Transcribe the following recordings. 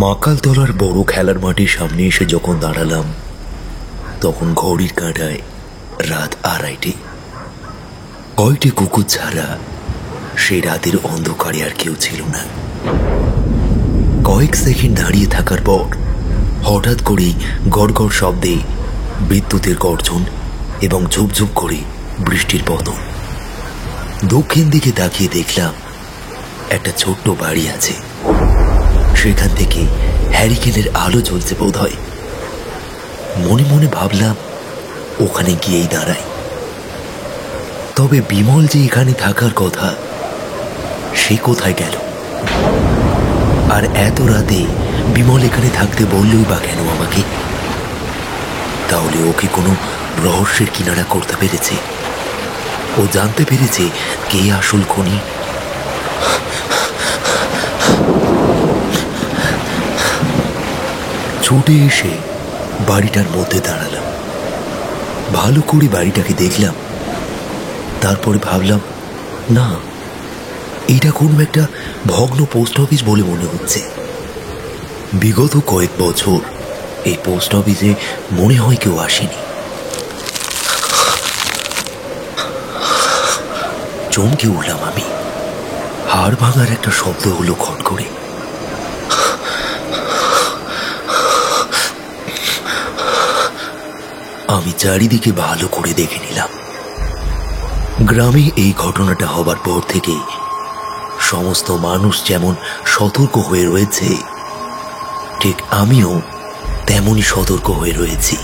মাকালতলার বড় খেলার মাঠের সামনে এসে যখন দাঁড়ালাম তখন ঘড়ির কাঁটায় রাত 2:30। কয়টি কুকুর ছাড়া সেই রাতের অন্ধকারে আর কেউ ছিল না। কয়েক সেকেন্ড দাঁড়িয়ে থাকার পর হঠাৎ করেই গড়গড় শব্দে বিদ্যুতের গর্জন এবং ঝুপঝুপ করে বৃষ্টির পতন। দক্ষিণ দিকে তাকিয়ে দেখলাম একটা ছোট্ট বাড়ি আছে, সেখান থেকে হ্যারিকেনের আলো জ্বলছে বোধ হয়। মনে মনে ভাবলাম ওখানে গিয়েই দাঁড়াই। তবে বিমল যে এখানে থাকার কথা সে কোথায় গেল? আর এত রাতে বিমল এখানে থাকতে বললই বা কেন আমাকে? তাহলে ওকে কোনো রহস্যের কিনারা করতে পেরেছে? ও জানতে পেরেছে কে আসল খুনি? ছুটে এসে বাড়িটার মধ্যে দাঁড়ালাম। ভালো করে বাড়িটাকে দেখলাম, তারপরে ভাবলাম না, এটা কোনো একটা ভগ্ন পোস্ট অফিস বলে মনে হচ্ছে। বিগত কয়েক বছর এই পোস্ট অফিসে মনে হয় কেউ আসেনি। চমকে উঠলাম আমি। হাড় ভাঙার একটা শব্দ হলো খট করে। আমি চারিদিকে ভালো করে দেখে নিলাম। গ্রামে এই ঘটনাটা হবার পর থেকে সমস্ত মানুষ যেমন সতর্ক হয়ে রয়েছে, ঠিক আমিও তেমনই সতর্ক হয়ে রয়েছি।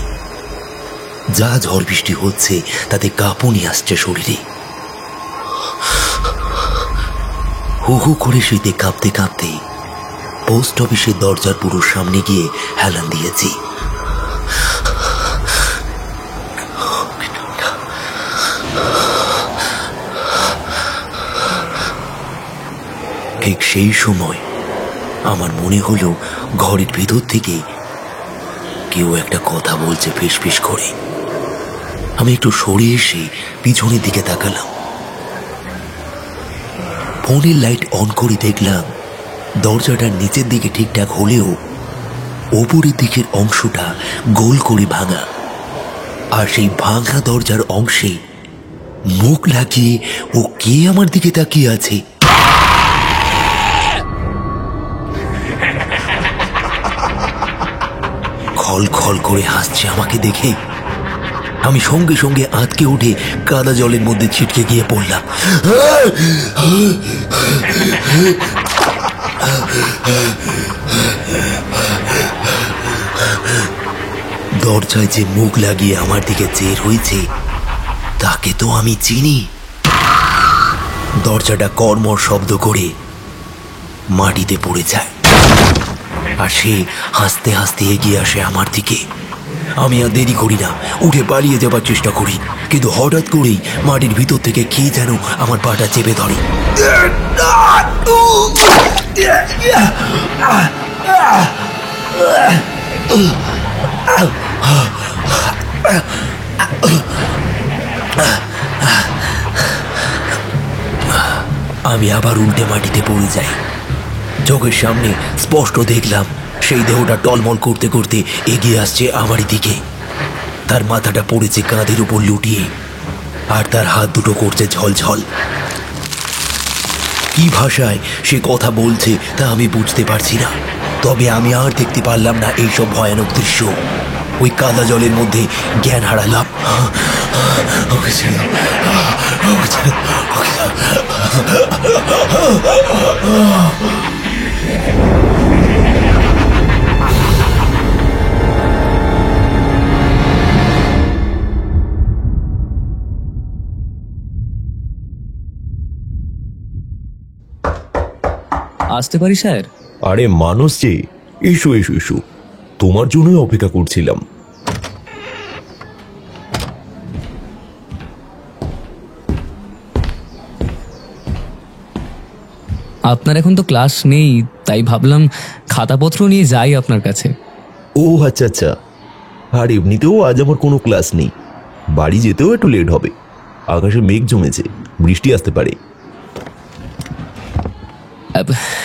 যা ঝড় বৃষ্টি হচ্ছে তাতে কাঁপুনি আসছে শরীরে। হু হু করে শীতে কাঁপতে কাঁপতে পোস্ট অফিসের দরজার পুরো সামনে গিয়ে হেলান দিয়েছি। ঠিক সেই সময় আমার মনে হলো ঘরের ভেতর থেকে কেউ একটা কথা বলছে ফিসফিস করে। আমি একটু সরে এসে পিছনের দিকে তাকালাম। ফোনের লাইট অন করে দেখলাম দরজাটার নিচের দিকে ঠিকঠাক হলেও ওপরের দিকের অংশটা গোল করে ভাঙা, আর সেই ভাঙা দরজার অংশে মুখ লাগিয়ে ও কে আমার দিকে তাকিয়ে আছে। খল খল করে হাসছে আমাকে দেখে। আমি সঙ্গে সঙ্গে আঁতকে উঠে কাদা জলের মধ্যে ছিটকে গিয়ে পড়লাম। দরজায় যে মুখ লাগিয়ে আমার দিকে চেয়ে রয়েছে তাকে তো আমি চিনি। দরজাটা কর্মর শব্দ করে মাটিতে পড়ে যায়, আর সে হাসতে হাসতে এগিয়ে আসে আমার দিকে। আমি আর দেরি করি না, উঠে পালিয়ে যাবার চেষ্টা করি, কিন্তু হঠাৎ করেই মাটির ভিতর থেকে কে যেন আমার পাটা চেপে ধরে। আমি আবার উল্টে মাটিতে পড়ে যাই। চোখের সামনে স্পষ্ট দেখলাম সেই দেহটা টলমল করতে করতে এগিয়ে আসছে আমারই দিকে। তার মাথাটা পড়েছে কাঁধের উপর লুটিয়ে, আর তার হাত দুটো করছে ঝলঝল। কি ভাষায় সে কথা বলছে তা আমি বুঝতে পারছি না, তবে আমি আর দেখতে পারলাম না এইসব ভয়ানক দৃশ্য। ওই কাদা জলের মধ্যে জ্ঞান হারালাম। আসতে পারি স্যার? আরে মানুষ যে, এসো এসো এসো, তোমার জন্যই অপেক্ষা করছিলাম। আপনার এখন তো ক্লাস নেই, তাই ভাবলাম খাতাপত্র নিয়ে যাই আপনার কাছে। ও আচ্ছা আচ্ছা, আর এমনিতেও আজ আমার কোনো ক্লাস নেই। বাড়ি যেতেও একটু লেট হবে, আকাশে মেঘ জমেছে, বৃষ্টি আসতে পারে।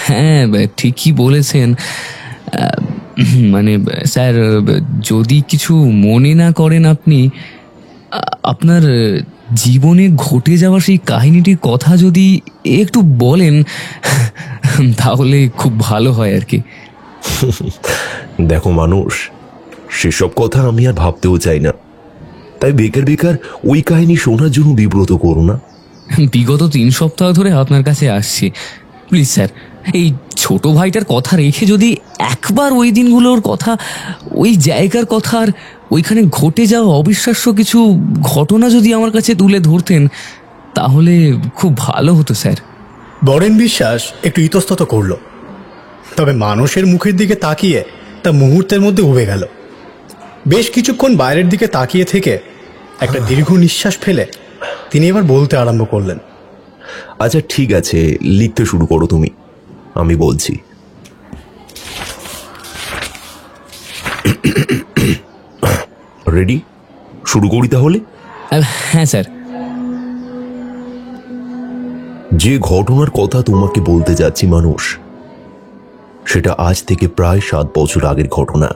হ্যাঁ ঠিকই বলেছেন, মানে স্যার, যদি কিছু মনে না করেন আপনি, আপনার জীবনে ঘটে যাওয়া সেই কাহিনীটির কথা যদি একটু বলেন তাহলে খুব ভালো হয় আর কি। দেখো মানুষ, সেসব কথা আমি আর ভাবতেও চাই না, তাই বেকার বেকার ওই কাহিনী শোনার জন্য বিব্রত করো না। বিগত 3 সপ্তাহ ধরে আপনার কাছে আসছি, প্লিজ স্যার, এই ছোট ভাইটার কথা রেখে যদি একবার ওই দিনগুলোর কথা, ওই জায়গার কথা, আর ওইখানে ঘটে যাওয়া অবিশ্বাস্য কিছু ঘটনা যদি আমার কাছে তুলে ধরতেন তাহলে খুব ভালো হতো স্যার। বরেন বিশ্বাস একটু ইতস্তত করল, তবে মানুষের মুখের দিকে তাকিয়ে তা মুহূর্তের মধ্যে উবে গেল। বেশ কিছুক্ষণ বাইরের দিকে তাকিয়ে থেকে একটা দীর্ঘ নিঃশ্বাস ফেলে তিনি এবার বলতে আরম্ভ করলেন। আচ্ছা ঠিক আছে, লিখতে শুরু করো তুমি, আমি বলছি। রেডি? শুরু করি তাহলে। হ্যাঁ স্যার। যে ঘটনার কথা তোমাকে বলতে যাচ্ছি মানুষ, সেটা আজ থেকে প্রায় 7 বছর আগের ঘটনা।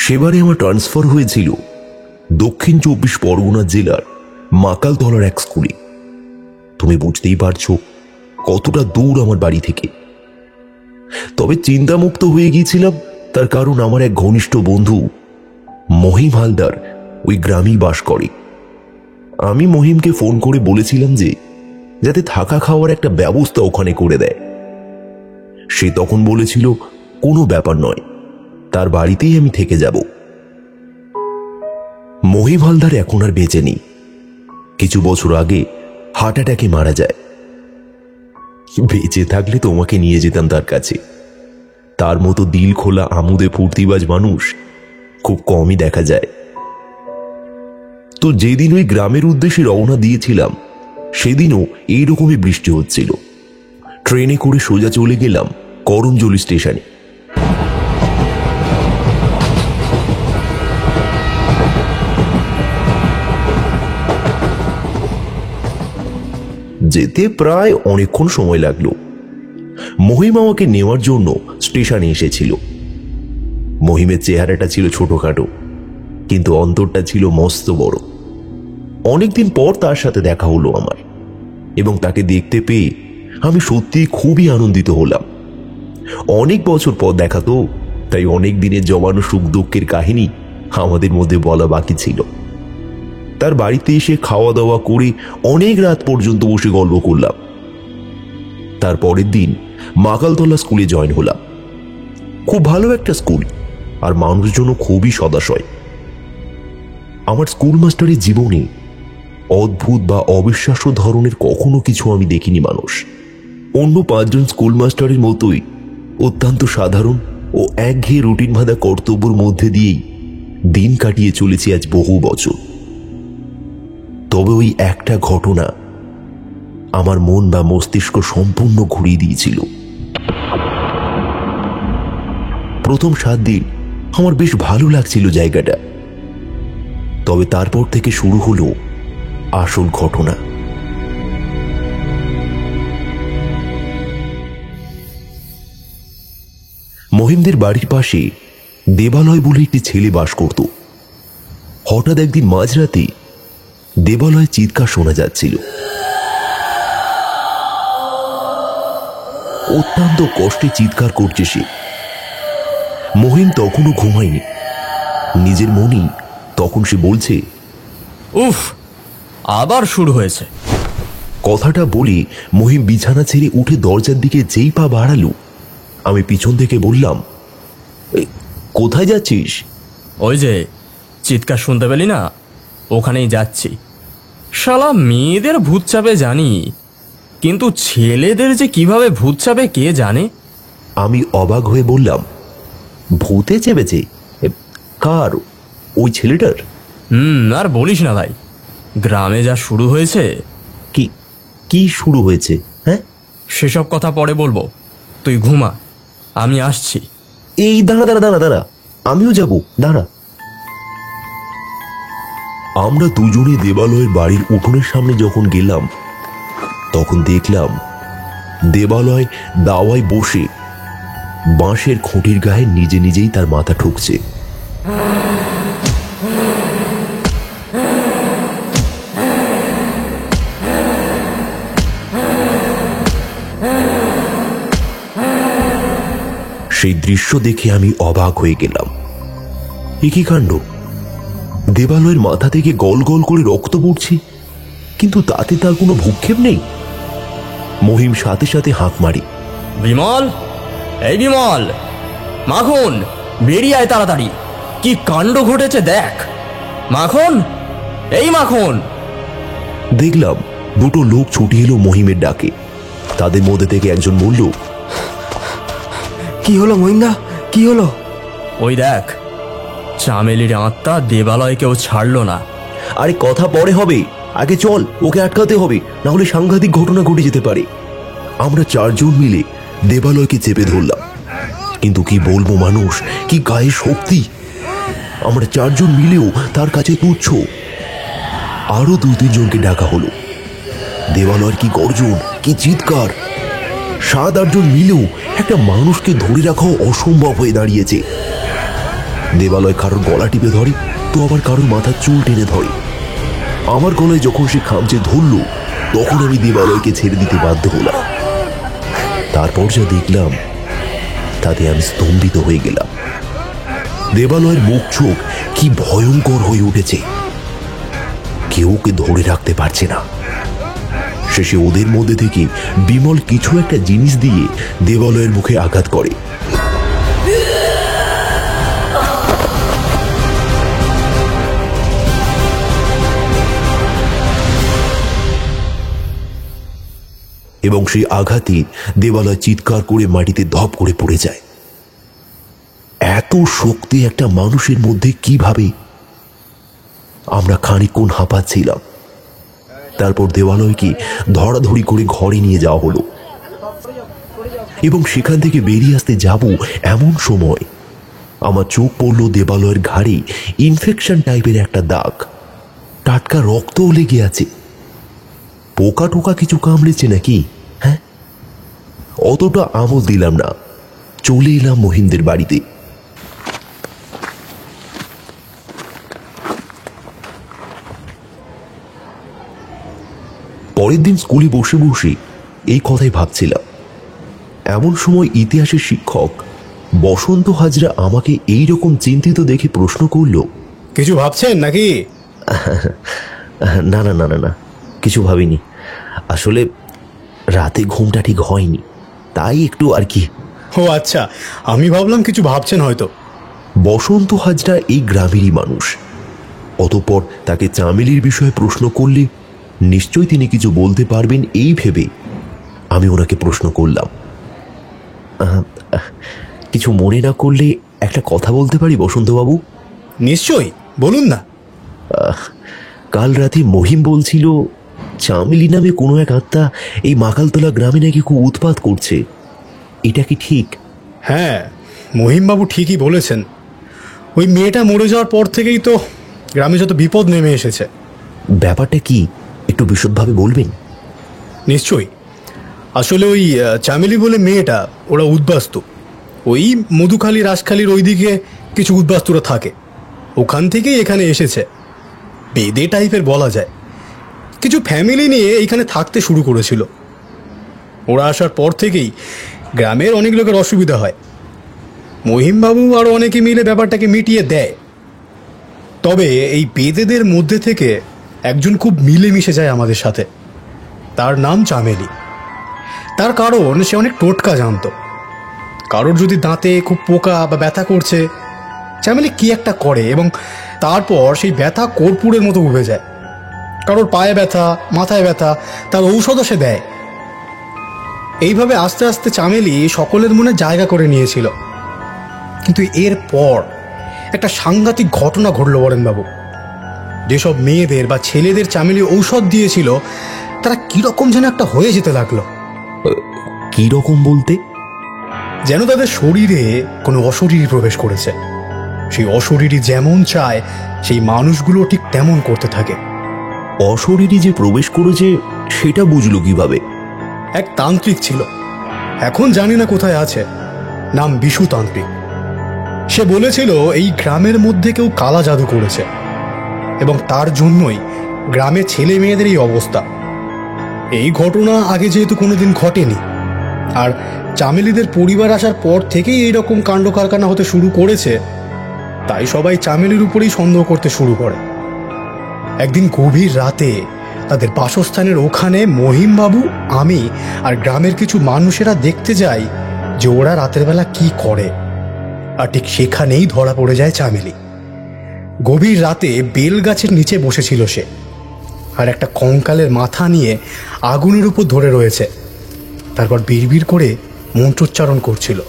সেবারে আমার ট্রান্সফার হয়েছিল দক্ষিণ 24 পরগনা জেলার মাকালতলার এক স্কুলে। তুমি বুঝতেই পারছো কতটা দূর আমার বাড়ি থেকে। তবে চিন্তামুক্ত হয়ে গিয়েছিলাম, তার কারণ আমার এক ঘনিষ্ঠ বন্ধু মহিম হালদার ওই গ্রামেই বাস করে। আমি মহিমকে ফোন করে বলেছিলাম যে যাতে থাকা খাওয়ার একটা ব্যবস্থা ওখানে করে দেয়। সে তখন বলেছিল কোনো ব্যাপার নয়, তার বাড়িতেই আমি থেকে যাব। মহিম হালদার এখন আর বেঁচে নেই, কিছু বছর আগে হার্ট অ্যাটাকে মারা যায়। বেঁচে থাকলে তোমাকে নিয়ে যেতাম তার কাছে। তার মতো দিল খোলা আমোদে ফুর্তিবাজ মানুষ খুব কমই দেখা যায়। তো যেদিন ওই গ্রামের উদ্দেশ্যে রওনা দিয়েছিলাম সেদিনও এইরকমই বৃষ্টি হচ্ছিল। ট্রেনে করে সোজা চলে গেলাম করঞ্জলি স্টেশনে। যেতে প্রায় অনেকক্ষণ সময় লাগলো। মহিম আমাকে নেওয়ার জন্য স্টেশনে এসেছিল। মহিমের চেহারাটা ছিল ছোটখাটো, কিন্তু অন্তরটা ছিল মস্ত বড়। অনেকদিন পর তার সাথে দেখা হলো আমার, এবং তাকে দেখতে পেয়ে আমি সত্যি খুবই আনন্দিত হলাম। অনেক বছর পর দেখা তো, তাই অনেক দিনের জমানো সুখ দুঃখের কাহিনী আমাদের মধ্যে বলা বাকি ছিল। তার বাড়িতে এসে খাওয়া দাওয়া করে অনেক রাত পর্যন্ত বসে গল্প করলাম। তার পরের দিন মাকালতলা স্কুলে জয়েন হলাম। খুব ভালো একটা স্কুল, আর মানুষজন খুবই সদাশয়। আমার স্কুল মাস্টারের জীবনে অদ্ভুত বা অবিশ্বাস্য ধরনের কখনো কিছু আমি দেখিনি মানুষ। অন্য 5 জন স্কুল মাস্টারের মতোই অত্যন্ত সাধারণ ও একঘেয়ে রুটিন বাঁধা কর্তব্যের মধ্যে দিয়েই দিন কাটিয়ে চলেছি আজ বহু বছর। তবে ওই একটা ঘটনা আমার মন বা মস্তিষ্ক সম্পূর্ণ ঘুরিয়ে দিয়েছিল। প্রথম 7 দিন আমার বেশ ভালো লাগছিল জায়গাটা, তবে তারপর থেকে শুরু হলো আসল ঘটনা। মহিমদের বাড়ির পাশে দেবালয় বলে একটি ছেলে বাস করত। হঠাৎ একদিন মাঝরাতে দেবালয়ে চিৎকার শোনা যাচ্ছিল। অত্যন্ত কষ্টে চিৎকার করছে সে। মহিম তখনও ঘুমায়নি। নিজের মনেই তখন সে বলছে, উফ, আবার শুরু হয়েছে। কথাটা বলে মহিম বিছানা ছেড়ে উঠে দরজার দিকে যেই পা বাড়ালো, আমি পিছন থেকে বললাম, কোথায় যাচ্ছিস? ওই যে চিৎকার শুনতে পেলি না, ওখানেই যাচ্ছি। শালা মেয়েদের ভূত চাপে জানি, কিন্তু ছেলেদের যে কিভাবে ভূত চাপে কে জানে। আমি অবাক হয়ে বললাম, ভূতে চেপেছে? কার? ওই ছেলেটার? আর বলিস না ভাই, গ্রামে যা শুরু হয়েছে। কি কি শুরু হয়েছে? হ্যাঁ, সেসব কথা পরে বলবো, তুই ঘুমা, আমি আসছি। এই দাঁড়া দাঁড়া দাঁড়া দাঁড়া, আমিও যাব, দাঁড়া। আমরা দুজনে দেবালয়ের বাড়ির উঠোনের সামনে যখন গেলাম, তখন দেখলাম দেবালয় দাওয়ায় বসে বাঁশের খুঁটির গায়ে নিজে নিজেই তার মাথা ঠুকছে। সেই দৃশ্য দেখে আমি অবাক হয়ে গেলাম। এ কি কাণ্ড! দেবালয়ের মাথা থেকে গল গল করে রক্ত পড়ছে, কিন্তু তাতে তার কোনো ভূক্ষেপ নেই। মহিম সাথে সাথে হাঁক মারি, বিমল, এই বিমল, মাখন, বেরিয়ে আয় তাড়াতাড়ি, কি কাণ্ড ঘটেছে দেখ। মাখন, এই মাখন। দেখলাম দুটো লোক ছুটি এলো মহিমের ডাকে। তাদের মধ্যে থেকে একজন বলল, কি হলো মহিমদা, কি হলো? ওই দেখ, চামেলির আত্মা দেবালয়কেও ছাড়লো না। আরে কথা পরে হবে, আগে চল, ওকে আটকাতে হবে, না হলে সাংঘাতিক ঘটনা ঘটে যেতে পারে। আমরা চারজন মিলে দেবালয়কে চেপে ধরলাম, কিন্তু কি বলবো মানুষ, কি গায়ে শক্তি! আমরা চারজন মিলেও তার কাছে তুচ্ছ। আরো 2-3 জনকে ডাকা হলো। দেবালয়ের কি গর্জন, কি চিৎকার! 7-8 জন মিলেও একটা মানুষকে ধরে রাখাও অসম্ভব হয়ে দাঁড়িয়েছে। দেবালয় কারোর গলা টিপে ধরে, তো আবার কারোর মাথার চুল টেনে ধরে। আমার গলায় যখন সে খামচে ধরল, তখন আমি দেবালয়কে ছেড়ে দিতে বাধ্য হলাম। তারপর যা দেখলাম তাতে আমি স্তম্ভিত হয়ে গেলাম। দেবালয়ের মুখ চোখ কি ভয়ঙ্কর হয়ে উঠেছে, কেউ ওকে ধরে রাখতে পারছে না। শেষে ওদের মধ্যে থেকে বিমল কিছু একটা জিনিস দিয়ে দেবালয়ের মুখে আঘাত করে। এবং সেই আঘাতে দেবালয় চিৎকার করে মাটিতে ধপ করে পড়ে যায়। এত শক্তি একটা মানুষের মধ্যে কিভাবে! আমরা খানিকক্ষণ হাঁপাচ্ছিলাম। তারপর দেবালয়কে ধরাধরি করে ঘরে নিয়ে যাওয়া হলো, এবং সেখান থেকে বেরিয়ে আসতে যাব এমন সময় আমার চোখ পড়ল দেবালয়ের ঘাড়ে ইনফেকশন টাইপের একটা দাগ। টাটকা রক্তও লেগে আছে। পোকা টোকা কিছু কামড়েছে নাকি? হ্যাঁ, অতটা আমল দিলাম না। চলে এলাম মহিমদের বাড়িতে। পরের দিন স্কুলে বসে বসে এই কথাই ভাবছিলাম। এমন সময় ইতিহাসের শিক্ষক বসন্ত হাজরা আমাকে এই রকম চিন্তিত দেখে প্রশ্ন করল, কিছু ভাবছেন নাকি? না না না না না, কিছু ভাবিনি। আসলে রাতে ঘুমটা ঠিক হয়নি, তাই একটু আর কি। ও আচ্ছা, আমি ভাবলাম কিছু ভাবছেন হয়তো। বসন্ত হাজরা এই গ্রামেরই মানুষ। অতঃপর তাকে চামেলির বিষয়ে প্রশ্ন করলে নিশ্চয়ই তিনি কিছু বলতে পারবেন এই ভেবে আমি ওনাকে প্রশ্ন করলাম, কিছু মনে না করলে একটা কথা বলতে পারি বসন্তবাবু? নিশ্চয়ই, বলুন না। কাল রাতে মহিম বলছিল চামেলি নামে কোনো এক আত্মা এই মাকালতলা গ্রামে নাকি খুব উৎপাত করছে। এটা কি ঠিক? হ্যাঁ, মহিমবাবু ঠিকই বলেছেন। ওই মেয়েটা মরে যাওয়ার পর থেকেই তো গ্রামে যত বিপদ নেমে এসেছে। ব্যাপারটা কি একটু বিশদভাবে বলবেন? নিশ্চয়ই। আসলে ওই চামেলি বলে মেয়েটা, ওরা উদ্বাস্তু। ওই মধুখালী রাজখালীর ওইদিকে কিছু উদ্বাস্তুরা থাকে, ওখান থেকেই এখানে এসেছে। বেদে টাইপের বলা যায়। কিছু ফ্যামিলি নিয়ে এইখানে থাকতে শুরু করেছিল। ওরা আসার পর থেকেই গ্রামের অনেক লোকের অসুবিধা হয়। মহিমবাবু আরও অনেকে মিলে ব্যাপারটাকে মিটিয়ে দেয়। তবে এই বেদেদের মধ্যে থেকে একজন খুব মিলেমিশে যায় আমাদের সাথে। তার নাম চামেলি। তার কারণ সে অনেক টোটকা জানত। কারোর যদি দাঁতে খুব পোকা বা ব্যথা করছে, চামেলি কি একটা করে এবং তারপর সেই ব্যথা কর্পূরের মতো উঠে যায়। কারোর পায়ে ব্যথা, মাথায় ব্যথা, তার ঔষধও সে দেয়। এইভাবে আস্তে আস্তে চামেলি সকলের মনে জায়গা করে নিয়েছিল। কিন্তু এরপর একটা সাংঘাতিক ঘটনা ঘটল বরেনবাবু। যেসব মেয়েদের বা ছেলেদের চামেলি ঔষধ দিয়েছিল, তারা কিরকম যেন একটা হয়ে যেতে লাগলো। কি রকম বলতে? যেন তাদের শরীরে কোনো অশরীরী প্রবেশ করেছে। সেই অশরীরী যেমন চায় সেই মানুষগুলো ঠিক তেমন করতে থাকে। অশরীরী যে প্রবেশ করেছে সেটা বুঝলো কিভাবে? এক তান্ত্রিক ছিল, এখন জানি না কোথায় আছে। নাম বিশুতান্ত্রিক। সে বলেছিল এই গ্রামের মধ্যে কেউ কালা জাদু করেছে এবং তার জন্যই গ্রামের ছেলে মেয়েদের এই অবস্থা। এই ঘটনা আগে যেহেতু কোনোদিন ঘটেনি, আর চামেলিদের পরিবার আসার পর থেকেই এইরকম কাণ্ড কারখানা হতে শুরু করেছে, তাই সবাই চামেলির উপরেই সন্দেহ করতে শুরু করে। একদিন গভীর রাতে তাদের বাসস্থানের ওখানে মহিমবাবু, আমি আর গ্রামের কিছু মানুষেরা দেখতে যাই যে ওরা রাতের বেলা কি করে, আর ঠিক সেখানেই ধরা পড়ে যায় চামেলি। গভীর রাতে বেল গাছের নিচে বসেছিল সে, আর একটা কঙ্কালের মাথা নিয়ে আগুনের উপর ধরে রয়েছে। তারপর বিড়বিড় করে মন্ত্রোচ্চারণ করছিল।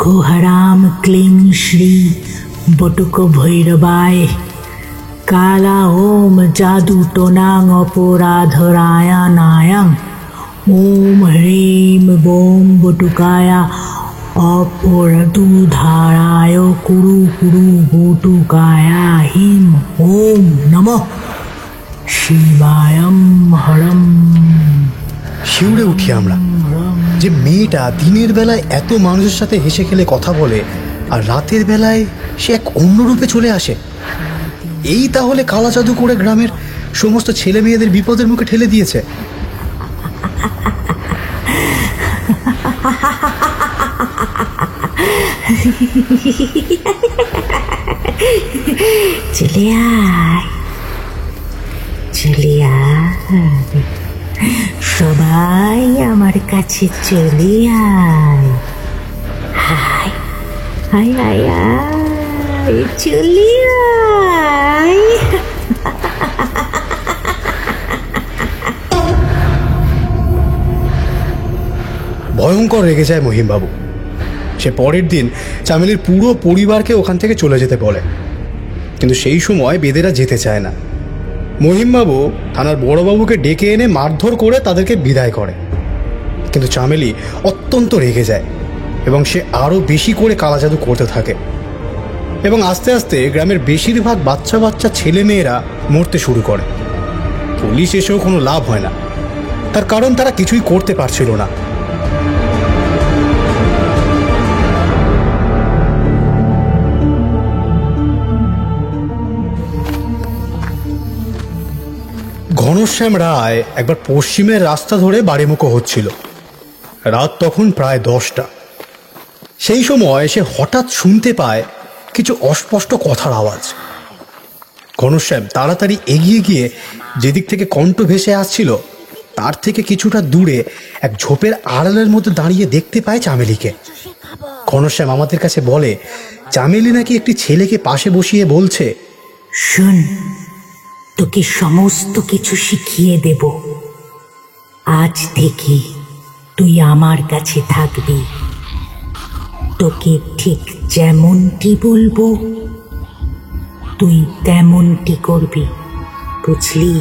ঘোহরাম ক্লিং শ্রী বটুক ভৈরবায় কালা ওম জাদু টোনাং অপরাধরায়া নায়াং ওম হ্রিম বোম বটুকায়া অপরাধু ধারায় কুরু কুরু বটুকায়া হিম ওম নমঃ শিবায়ম হরম। শিউরে উঠি আমরা যে মেয়েটা দিনের বেলায় এত মানুষের সাথে হেসে খেলে কথা বলে, আর রাতের বেলায় সে এক অন্য রূপে চলে আসে। এই তাহলে কালা জাদু করে গ্রামের সমস্ত ছেলে মেয়েদের বিপদের মুখে ঠেলে দিয়েছে। চলে আয়, চলে আয়, সবাই আমার কাছে চলে আয়, হায় হায় হায় হায়, চলে আয়। ভয়ঙ্কর রেগে যায় মহিমবাবু। সে পরের দিন চামেলির পুরো পরিবারকে ওখান থেকে চলে যেতে বলে, কিন্তু সেই সময় বেদেরা যেতে চায় না। মহিমবাবু থানার বড়বাবুকে ডেকে এনে মারধর করে তাদেরকে বিদায় করে, কিন্তু চামেলি অত্যন্ত রেগে যায় এবং সে আরও বেশি করে কালা জাদু করতে থাকে, এবং আস্তে আস্তে গ্রামের বেশিরভাগ বাচ্চা বাচ্চা ছেলে মেয়েরা মরতে শুরু করে। পুলিশ এসেও কোনো লাভ হয় না, তার কারণ তারা কিছুই করতে পারছিল না। ঘনশ্যাম রায় একবার পশ্চিমের রাস্তা ধরে বাড়িমুখো হচ্ছিল। রাত তখন প্রায় 10টা। সেই সময় সে হঠাৎ শুনতে পায় কিছু অস্পষ্ট কথার আওয়াজ। ঘনশ্যাম তাড়াতাড়ি এগিয়ে গিয়ে যেদিক থেকে কণ্ঠ ভেসে আসছিল তার থেকে কিছুটা দূরে এক ঝোপের আড়ালের মধ্যে দাঁড়িয়ে দেখতে পায় চামেলিকে। ঘনশ্যাম আমাদের কাছে বলে চামেলি নাকি একটি ছেলেকে পাশে বসিয়ে বলছে, শোন, তোকে সমস্ত কিছু শিখিয়ে দেব। আজ থেকে তুই আমার কাছে থাকবি। তোকে ঠিক যেমনটি বলবো তুই তেমনটি করবি, বুঝলি?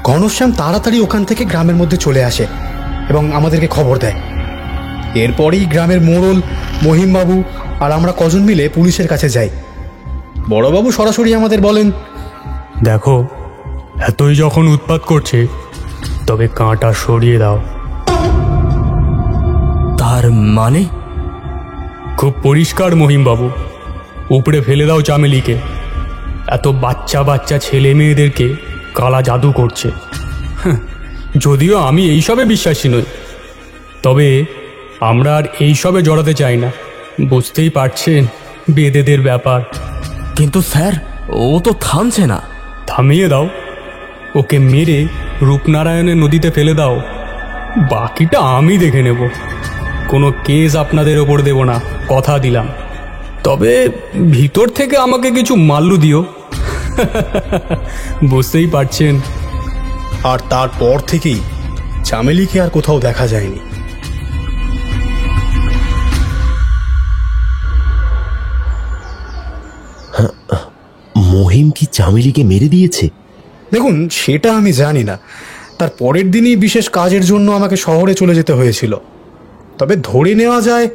ঘনশ্যাম তাড়াতাড়ি ওখান থেকে গ্রামের মধ্যে চলে আসে এবং আমাদেরকে খবর দেয়। এরপরেই গ্রামের মোড়ল, মহিমবাবু আর আমরা কজন মিলে পুলিশের কাছে যাই। বড়বাবু সরাসরি আমাদের বলেন, দেখো, এতই যখন উৎপাত করছে তবে কাঁটা সরিয়ে দাও। তার মানে? খুব পরিষ্কার মহিমবাবু, উপরে ফেলে দাও চামেলিকে। এত বাচ্চা বাচ্চা ছেলে মেয়েদেরকে কালা জাদু করছে। যদিও আমি এইসবে বিশ্বাসী নই, তবে আমরা আর এইসবে জড়াতে চাই না। বুঝতেই পারছেন বেদেদের ব্যাপার। কিন্তু স্যার, ও তো থামছে না। থামিয়ে দাও, ওকে মেরে রূপনারায়ণের নদীতে ফেলে দাও। বাকিটা আমি দেখে নেব। কোনো কেস আপনাদের ওপর দেব না, কথা দিলাম। তবে ভিতর থেকে আমাকে কিছু মাল্লু দিও। বুঝতেই পারছেন। আর তারপর থেকেই চামেলিকে আর কোথাও দেখা যায়নি। মহিম কি চামেলিকে মেরে দিয়েছে? দেখুন, সেটা আমি জানি না। তার পরের দিনই বিশেষ কাজের জন্য আমাকে শহরে চলে যেতে হয়েছিল। তবে ধরে নেওয়া যায়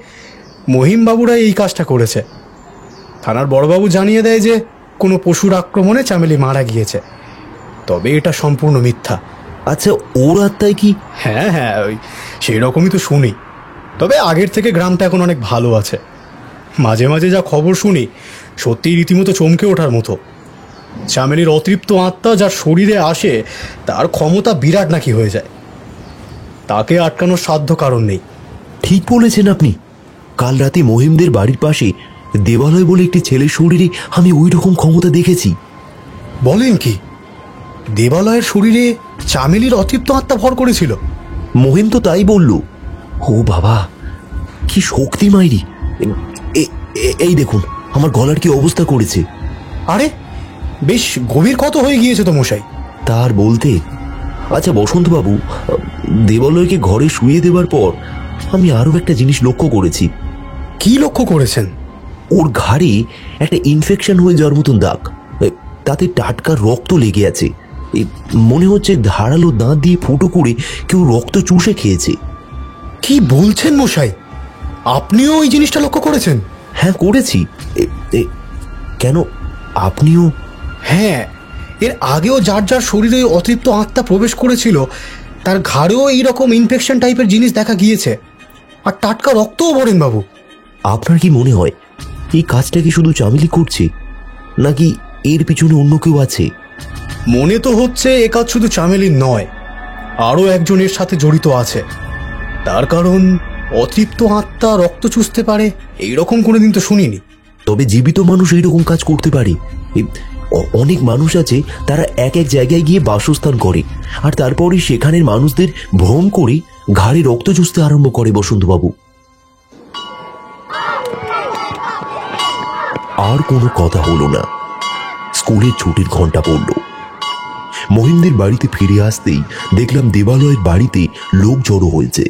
মহিমবাবুরা এই কাজটা করেছে। থানার বড়বাবু জানিয়ে দেয় যে কোনো পশুর আক্রমণে চামেলি মারা গিয়েছে, তবে এটা সম্পূর্ণ মিথ্যা। আচ্ছা, ওর আত্মায় কি? হ্যাঁ হ্যাঁ, ওই সেই রকমই তো শুনি। তবে আগের থেকে গ্রামটা এখন অনেক ভালো আছে। মাঝে মাঝে যা খবর শুনি সত্যিই রীতিমতো চমকে ওঠার মতো। চামেলির অতৃপ্ত আত্মা যার শরীরে আসে তার ক্ষমতা বিরাট নাকি হয়ে যায়, তাকে আটকানোর সাধ্য কারণ নেই। ঠিক বলেছেন আপনি। কাল রাতে মহিমদের বাড়ির পাশে দেবালয় বলে একটি ছেলের শরীরে আমি ওই রকম ক্ষমতা দেখেছি। বলেন কি, দেবালয়ের শরীরে চামেলির অতৃপ্ত আত্মা ভর করেছিল? মহিম তো তাই বলল। ও বাবা, কি শক্তি মাইরি! এই দেখুন আমার গলার কি অবস্থা করেছে। আরে বেশ গভীর ক্ষত হয়ে গিয়েছে তো মশাই। তার বলতে, আচ্ছা বসন্তবাবু, দেবালয়কে ঘরে শুয়ে দেবার পর আমি আরো একটা জিনিস লক্ষ্য করেছি। কি লক্ষ্য করেছেন? ওর ঘাড়ে একটা ইনফেকশন হয়ে যাওয়ার মতন দাগ, তাতে টাটকা রক্ত লেগে আছে। মনে হচ্ছে ধারালো দাঁত দিয়ে ফুটো করে কেউ রক্ত চুষে খেয়েছে। কি বলছেন মশাই, আপনিও ওই জিনিসটা লক্ষ্য করেছেন? হ্যাঁ করেছি। কেন, আপনিও? হ্যাঁ, এর আগেও যার যার শরীরে অতৃপ্ত আত্মা প্রবেশ করেছিল তার ঘাড়েও এইরকম ইনফেকশন টাইপের জিনিস দেখা গিয়েছে, আর টাটকা রক্তও ভরেন বাবু। আপনার কি মনে হয় এই কাজটা কি শুধু চামেলি করছে, নাকি এর পিছনে অন্য কেউ আছে? মনে তো হচ্ছে এ কাজ শুধু চামেলির নয়, আরও একজনের সাথে জড়িত আছে। তার কারণ অতৃপ্ত আত্মা রক্ত চুষতে পারে এইরকম কোনোদিন তো শুনিনি। তবে জীবিত মানুষ এইরকম কাজ করতে পারে। অনেক মানুষ আছে তারা এক এক জায়গায় গিয়ে বাসস্থান করে, আর তারপরে সেখানের মানুষদের ভ্রম করে ঘাড়ে রক্ত চুষতে আরম্ভ করে। বসন্তবাবু আর কোনো কথা হলো না। স্কুলের ছুটির ঘন্টা পড়ল। মহিমদের বাড়িতে ফিরে আসতেই দেখলাম দেবালয়ের বাড়িতে লোক জড়ো হয়েছে।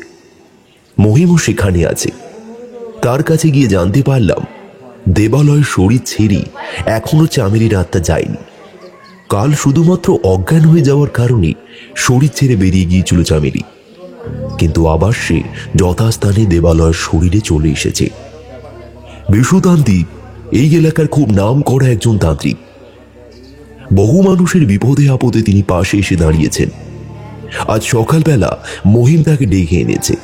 মহিমও সেখানে আছে। তার কাছে গিয়ে জানতে পারলাম দেবালয়ের শরীর ছেড়ে এখনো চামেলির আত্মা যায়নি। কাল শুধুমাত্র অজ্ঞান হয়ে যাওয়ার কারণে শরীর ছেড়ে বেরিয়ে গিয়েছিল চামেলি, কিন্তু আবার সে যথাস্থানে দেবালয়ের শরীরে চলে এসেছে। বিশ্বতান্ত্রিক এই এলাকার খুব নাম করা একজন তান্ত্রিক। বহু মানুষের বিপদে আপদে তিনি পাশে এসে দাঁড়িয়েছেন। আজ সকালবেলা মহিম তাকে ডেকে এনেছে।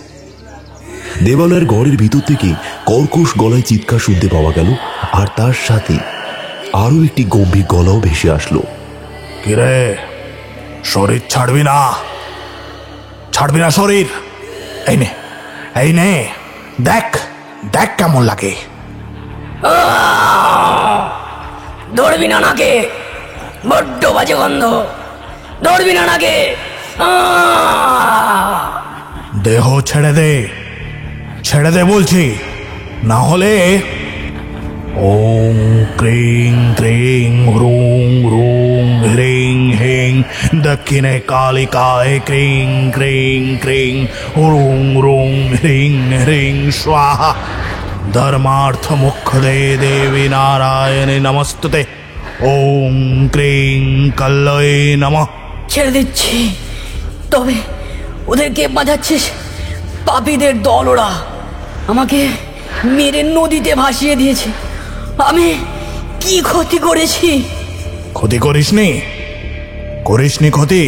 দেবালয়ের ঘরের ভিতর থেকে কর্কশ গলায় চিৎকার শুনতে পাওয়া গেল, আর তার সাথে আরো একটি গম্ভীর গলাও ভেসে আসলো। কিরে, শরীর ছাড়বি না? ছাড়বি না শরীর? এই নে, এই নে, দেখ দেখ কেমন লাগে। ধরবি না নাকে, বড্ড বাজে গন্ধ। ধরবি না নাকে। দেহ ছেড়ে দে, ছেড়ে দে বলছি, না হলে ওম ক্রিং ক্রিং হ্রুং হ্রুং হ্রিং হিং দক্ষিণে কালিকায় ক্রিং ক্রিং ক্রিং হ্রুং হ্রুং হ্রিং হ্রিং স্বাহা ধর্মার্থ মুখ্যদে দেবী নারায়ণে নমস্তুতে ওম ক্রিং কল্লয়ে নমঃ। ছেড়ে দিচ্ছি, তবে ওদেরকে বাঁচাচ্ছিস? পাপীদের দল ওরা, আমাকে মেরে নদীতে ভাসিয়ে দিয়েছে। আমি কি ক্ষতি করেছি? ক্ষতি করিসনি? করিসনি ক্ষতি?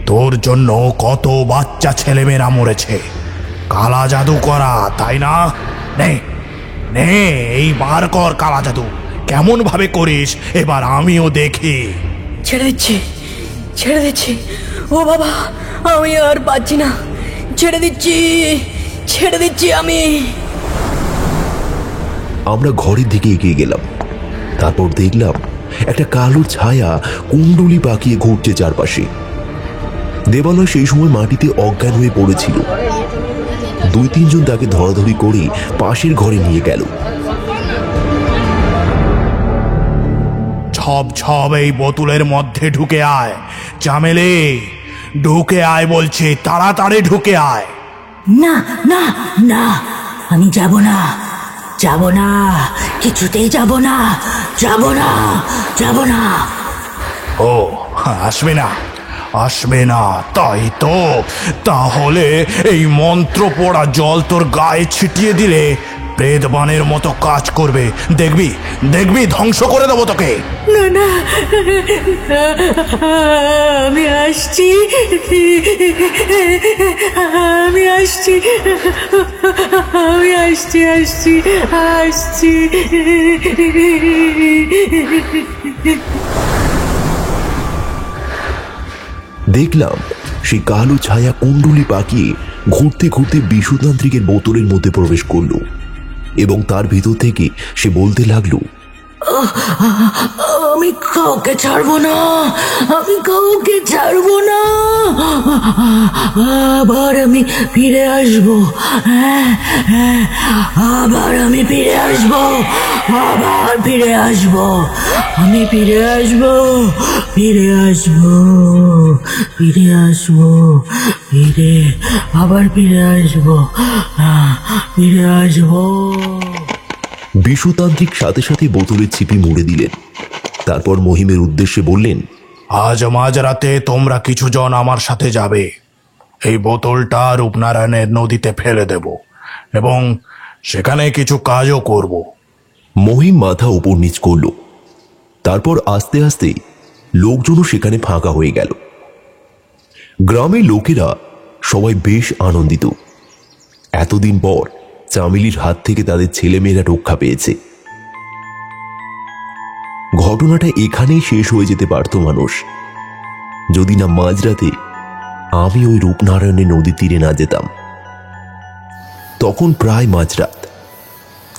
তোর জন্য কত বাচ্চা ছেলেমেয়েরা মরেছে কালা জাদু করা, তাই না? নে নে, এই বার কর কালা জাদু, কেমন ভাবে করিস এবার আমিও দেখি। ছেড়ে দিচ্ছি, ছেড়ে দিচ্ছি। ও বাবা, আমি আর পাচ্ছি না। ছেড়ে দিচ্ছি, ছেড়ে দিচ্ছি আমি। আমরা ঘরের দিকে এগিয়ে গেলাম। তারপর দেখলাম একটা কালো ছায়া কুণ্ডলি পাকিয়ে ঘুরছে চারপাশে। দেবালয় সেই সময় মাটিতে অজ্ঞান হয়ে পড়েছিল। 2-3 জন তাকে ধরাধরি করে পাশের ঘরে নিয়ে গেল। ছব ছব এই বোতলের মধ্যে ঢুকে আয় চামেলি, ঢুকে আয় বলছি, তাড়াতাড়ি ঢুকে আয়। না না না, আমি যাব না, যাব না, কিছুতেই যাব না, যাব না, যাব না। ও, আসবে না, আসবে না, তাই তো। তাহলে এই মন্ত্র পড়া জল তোর গায়ে ছিটিয়ে দিলে প্রেতবানের মতো কাজ করবে, দেখবি দেখবি ধ্বংস করে দেবো তোকে। না না, আমি আসছি, আমি আসছি, আমি আসছি আসছি আসছি। দেখলাম সেই কালো ছায়া কুণ্ডুলি পাকিয়ে ঘুরতে ঘুরতে বিশুতান্ত্রিকের বোতলের মধ্যে প্রবেশ করলো এবং তার ভিতর থেকে সে বলতে লাগলো, আমি কাউকে ছাড়বো না, আমি কাউকে ছাড়বো না, আবার আমি ফিরে আসবো, আবার আমি ফিরে আসবো, আবার ফিরে আসবো, আমি ফিরে আসবো, ফিরে আসবো, ফিরে আসবো, আবার ফিরে আসবো, ফিরে আসবো। বিশুতান্ত্রিক সাথে সাথে বোতলের ছিপি মুড়ে দিলেন। তারপর মহিমের উদ্দেশ্যে বললেন, আজ মাঝরাতে তোমরা কিছু জন আমার সাথে যাবে। এই বোতলটা রূপনারায়ণের নদীতে ফেলে দেব এবং সেখানে কিছু কাজও করব। মহিম মাথা উপর নিচ করল। তারপর আস্তে আস্তে লোকজনও সেখানে ফাঁকা হয়ে গেল। গ্রামের লোকেরা সবাই বেশ আনন্দিত। এতদিন পর চামেলির হাত থেকে তাদের ছেলেমেয়েরা রক্ষা পেয়েছে। ঘটনাটা এখানেই শেষ হয়ে যেতে পারত মানুষ, যদি না মাঝরাতে আমি ওই রূপনারায়ণের নদী তীরে না যেতাম। তখন প্রায় মাঝরাত,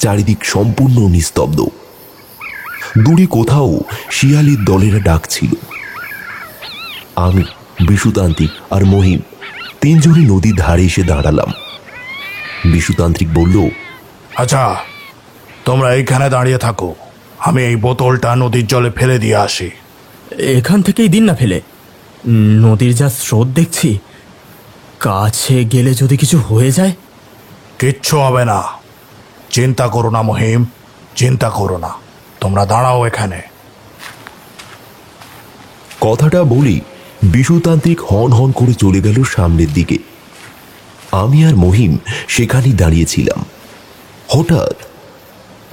চারিদিক সম্পূর্ণ নিস্তব্ধ। দূরে কোথাও শিয়ালের দলেরা ডাকছিল। আমি, বিশুতান্ত্রিক আর মহিম তিনজনই নদীর ধারে এসে দাঁড়ালাম। বিশুতান্ত্রিক বলল, আচ্ছা, তোমরা এইখানে দাঁড়িয়ে থাকো, আমি এই বোতলটা নদীর জলে ফেলে দিয়ে আসি। এখান থেকেই দিন না ফেলে, নদীর যা স্রোত দেখছি, কাছে গেলে যদি কিছু হয়ে যায়। কিচ্ছু হবে না, চিন্তা করো না মহিম, চিন্তা করো না, তোমরা দাঁড়াও এখানে। কথাটা বলি বিশুতান্ত্রিক হন হন করে চলে গেল সামনের দিকে। আমি আর মহিম সেখানেই দাঁড়িয়েছিলাম। হঠাৎ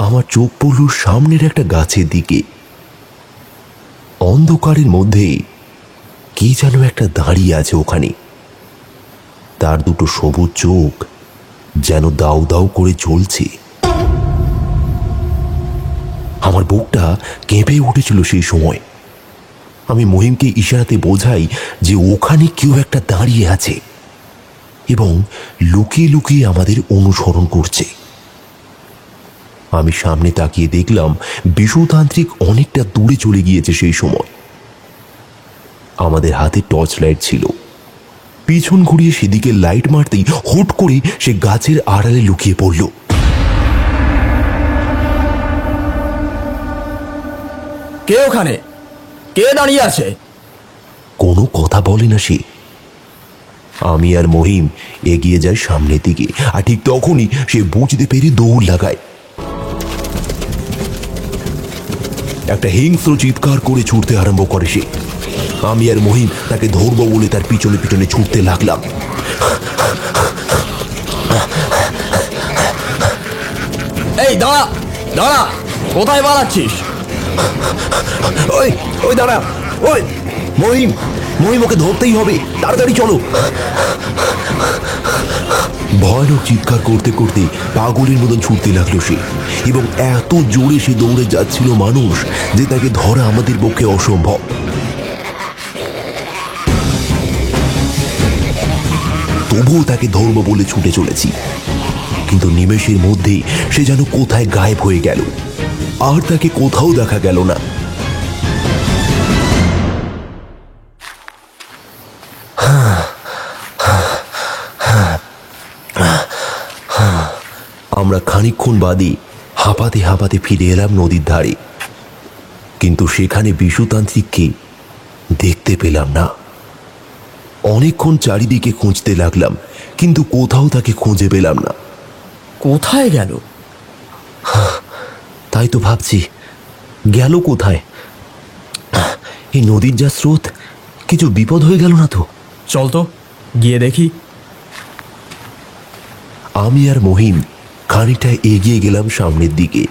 আমার চোখ পড়ল সামনের একটা গাছের দিকে। অন্ধকারের মধ্যে কি যেন একটা দাঁড়িয়ে আছে ওখানে। তার দুটো সবুজ চোখ যেন দাউ দাউ করে জ্বলছে। আমার বুকটা কেঁপে উঠেছিল সেই সময়। আমি মহিমকে ইশারাতে বোঝাই যে ওখানে কেউ একটা দাঁড়িয়ে আছে এবং লুকিয়ে লুকিয়ে আমাদের অনুসরণ করছে। আমি সামনে তাকিয়ে দেখলাম বিশুতান্ত্রিক অনেকটা দূরে চলে গিয়েছে। সেই সময় আমাদের হাতে টর্চ লাইট ছিল। পিছন ঘুরিয়ে সেদিকে লাইট মারতেই হুট করে সে গাছের আড়ালে লুকিয়ে পড়ল। কে ওখানে? কে দাঁড়িয়ে আছে? কোনো কথা বলে না সে। আমি আর মহিম এগিয়ে যাই সামনের দিকে, আর ঠিক তখনই সে বুঝতে পেরে দৌড় লাগায়। একটা হিংস্র চিৎকার করে ছুটতে আরম্ভ করে সে। আমি আর মহিম তাকে ধরবো বলে তার পিছনে পিছনে ছুটতে লাগলাম। এই দাঁড়া দাঁড়া, কোথায় পালাচ্ছিস? ওই ওই দাঁড়া, ওই মহিম, মহিম ওকে ধরতেই হবে, তাড়াতাড়ি চলো। ভয়ানক চিৎকার করতে করতে পাগলের মতন ছুটতে লাগলো সে, এবং এত জোরে সে দৌড়ে যাচ্ছিল মানুষ যে তাকে ধরা আমাদের পক্ষে অসম্ভব। তবুও তাকে ধরবো বলে ছুটে চলেছি, কিন্তু নিমেষের মধ্যেই সে যেন কোথায় গায়েব হয়ে গেল, আর তাকে কোথাও দেখা গেল না। আমরা খানিকক্ষণ বাদে হাঁপাতে হাঁপাতে ফিরে এলাম নদীর ধারে, কিন্তু সেখানে বিশুতান্ত্রিককে দেখতে পেলাম না। অনেকক্ষণ চারিদিকে খুঁজতে লাগলাম, কিন্তু কোথাও তাকে খুঁজে পেলাম না। কোথায় গেল? তাই তো ভাবছি, গেল কোথায়? এই নদীর যা স্রোত, কিছু বিপদ হয়ে গেল না তো? চল তো গিয়ে দেখি। আমি আর মহিম খানিকটা এগিয়ে গেলাম সামনের দিকে।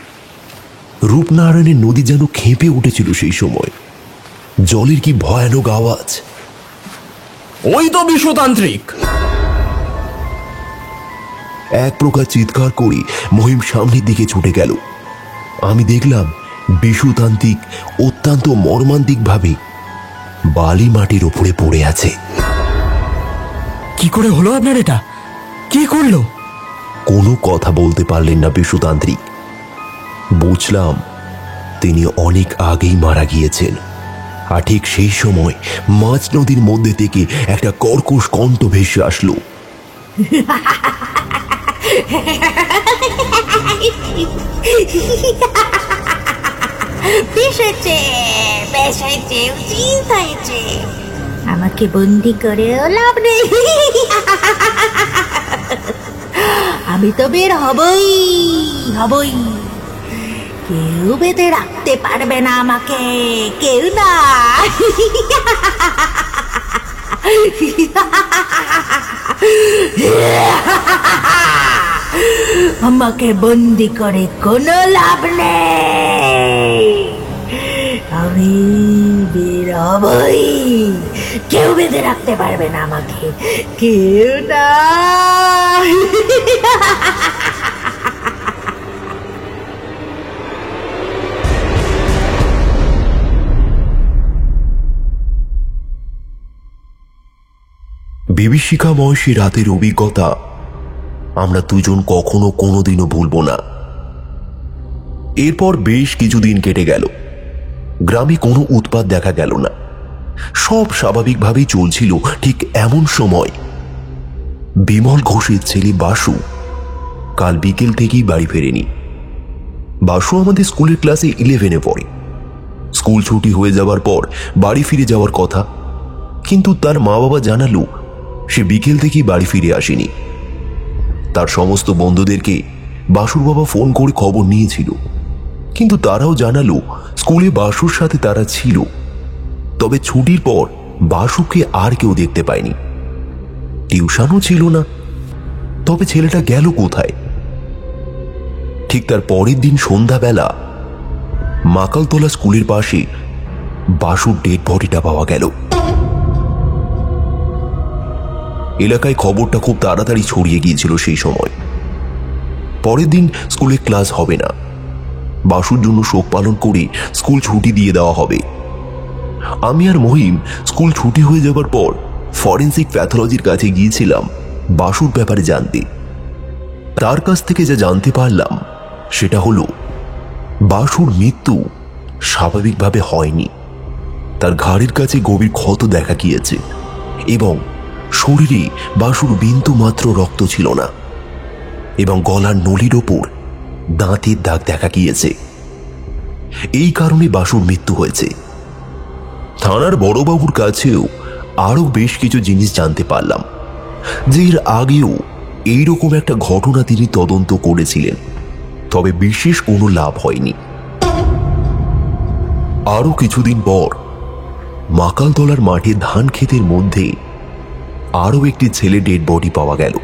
রূপনারায়ণের নদী যেন খেপে উঠেছিল সেই সময়। জলের কি ভয়ানক আওয়াজ! ওই তো বিশ্বতান্ত্রিক! এক প্রকার চিৎকার করে মহিম সামনের দিকে ছুটে গেল। আমি দেখলাম বিশ্বতান্ত্রিক অত্যন্ত মর্মান্তিক ভাবে বালি মাটির ওপরে পড়ে আছে। কি করে হলো আপনার এটা? কি করলো? কোনো কথা বলতে পারলেন না বিশ্বতান্ত্রিক। বুঝলাম তিনি অনেক আগেই মারা গিয়েছেন। আর ঠিক সেই সময় মাঝ নদীর মধ্যে থেকে একটা কর্কশ কণ্ঠ ভেসে আসলো। আমাকে বন্দি করেও লাভ নেই, আমি তো বের হবই হবই। কেউ বেঁধে রাখতে পারবে না আমাকে, কেউ না। আমাকে বন্দি করে কোনো লাভ নেই, আমি বের হবই। কেউ বেঁধে রাখতে পারবে না আমাকে, কেউ না। বিভীষিকাময় সে রাতের অভিজ্ঞতা আমরা দুজন কখনো কোনোদিনও ভুলব না। এরপর বেশ কিছুদিন কেটে গেল। গ্রামে কোনো উৎপাত দেখা গেল না, সব স্বাভাবিকভাবেই চলছিল। ঠিক এমন সময় বিমল ঘোষের ছেলে বাসু কাল বিকেল থেকেই বাড়ি ফেরেনি। বাসু আমাদের স্কুলের ক্লাসে 11-এ পড়ে। স্কুল ছুটি হয়ে যাওয়ার পর বাড়ি ফিরে যাওয়ার কথা, কিন্তু তার মা বাবা জানালো সে বিকেল থেকেই বাড়ি ফিরে আসেনি। তার সমস্ত বন্ধুদেরকে বাসুর বাবা ফোন করে খবর নিয়েছিল, কিন্তু তারাও জানালো স্কুলে বাসুর সাথে তারা ছিল, তবে ছুটির পর বাসুকে আর কেউ দেখতে পায়নি। টিউশনও ছিল না, তবে ছেলেটা গেল কোথায়? ঠিক তার পরের দিন সন্ধ্যাবেলা মাকালতলা স্কুলের পাশে বাসুর ডেড বডিটা পাওয়া গেল। এলাকায় খবরটা খুব তাড়াতাড়ি ছড়িয়ে গিয়েছিল সেই সময়। পরের দিন স্কুলে ক্লাস হবে না, বাসুর জন্য শোক পালন করে স্কুল ছুটি দিয়ে দেওয়া হবে। আমি আর মহিম স্কুল ছুটি হয়ে যাবার পর ফরেন্সিক প্যাথোলজির কাছে গিয়েছিলাম বাসুর ব্যাপারে জানতে। তার কাছ থেকে যা জানতে পারলাম সেটা হলো বাসুর মৃত্যু স্বাভাবিকভাবে হয়নি। তার ঘাড়ের কাছে গভীর ক্ষত দেখা গিয়েছে এবং শরীরে বাসুর বিন্দু মাত্র রক্ত ছিল না, এবং গলার নলির ওপর দাঁতের দাগ দেখা গিয়েছে। এই কারণে বাসুর মৃত্যু হয়েছে। থানার বড়বাবুর কাছেও আরো বেশ কিছু জিনিস জানতে পারলাম, যে এর আগেও এইরকম একটা ঘটনা তিনি তদন্ত করেছিলেন, তবে বিশেষ কোনো লাভ হয়নি। আরো কিছুদিন পর মাকালতলার মাঠে ধান ক্ষেতের মধ্যে আরো একটি ছেলে ডেড বডি পাওয়া গেল।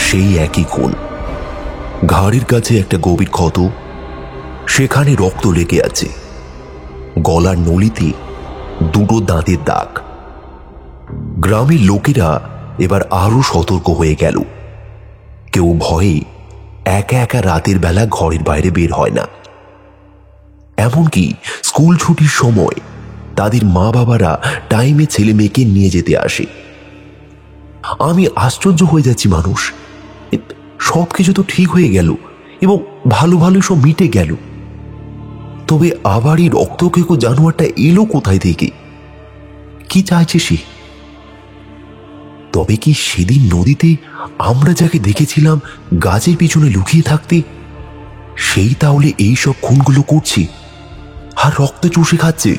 সেই একই খুন, ঘাড়ের কাছে একটা গভীর ক্ষত, সেখানে রক্ত লেগে আছে, গলার নলিতে দুটো দাঁতের দাগ। গ্রামের লোকেরা এবার আরো সতর্ক হয়ে গেল। কেউ ভয়ে একা একা রাতের বেলা ঘরের বাইরে বের হয় না। এমনকি স্কুল ছুটির সময় তাদের মা বাবারা টাইমে ছেলে মেয়েকে নিয়ে যেতে আসে। আমি আশ্চর্য হয়ে যাচ্ছি, মানুষ সবকিছু তো ঠিক হয়ে গেল এবং ভালো ভালো সব মিটে গেল, তবে আবার এই রক্তকেকো জানোয়ারটা এলো কোথায় থেকে? কি চাইছে সে? তবে কি সেদিন নদীতে আমরা যাকে দেখেছিলাম গাছের পিছনে লুকিয়ে থাকতে, সেই তাহলে এই সব খুনগুলো করছে আর রক্ত চুষে খাচ্ছে?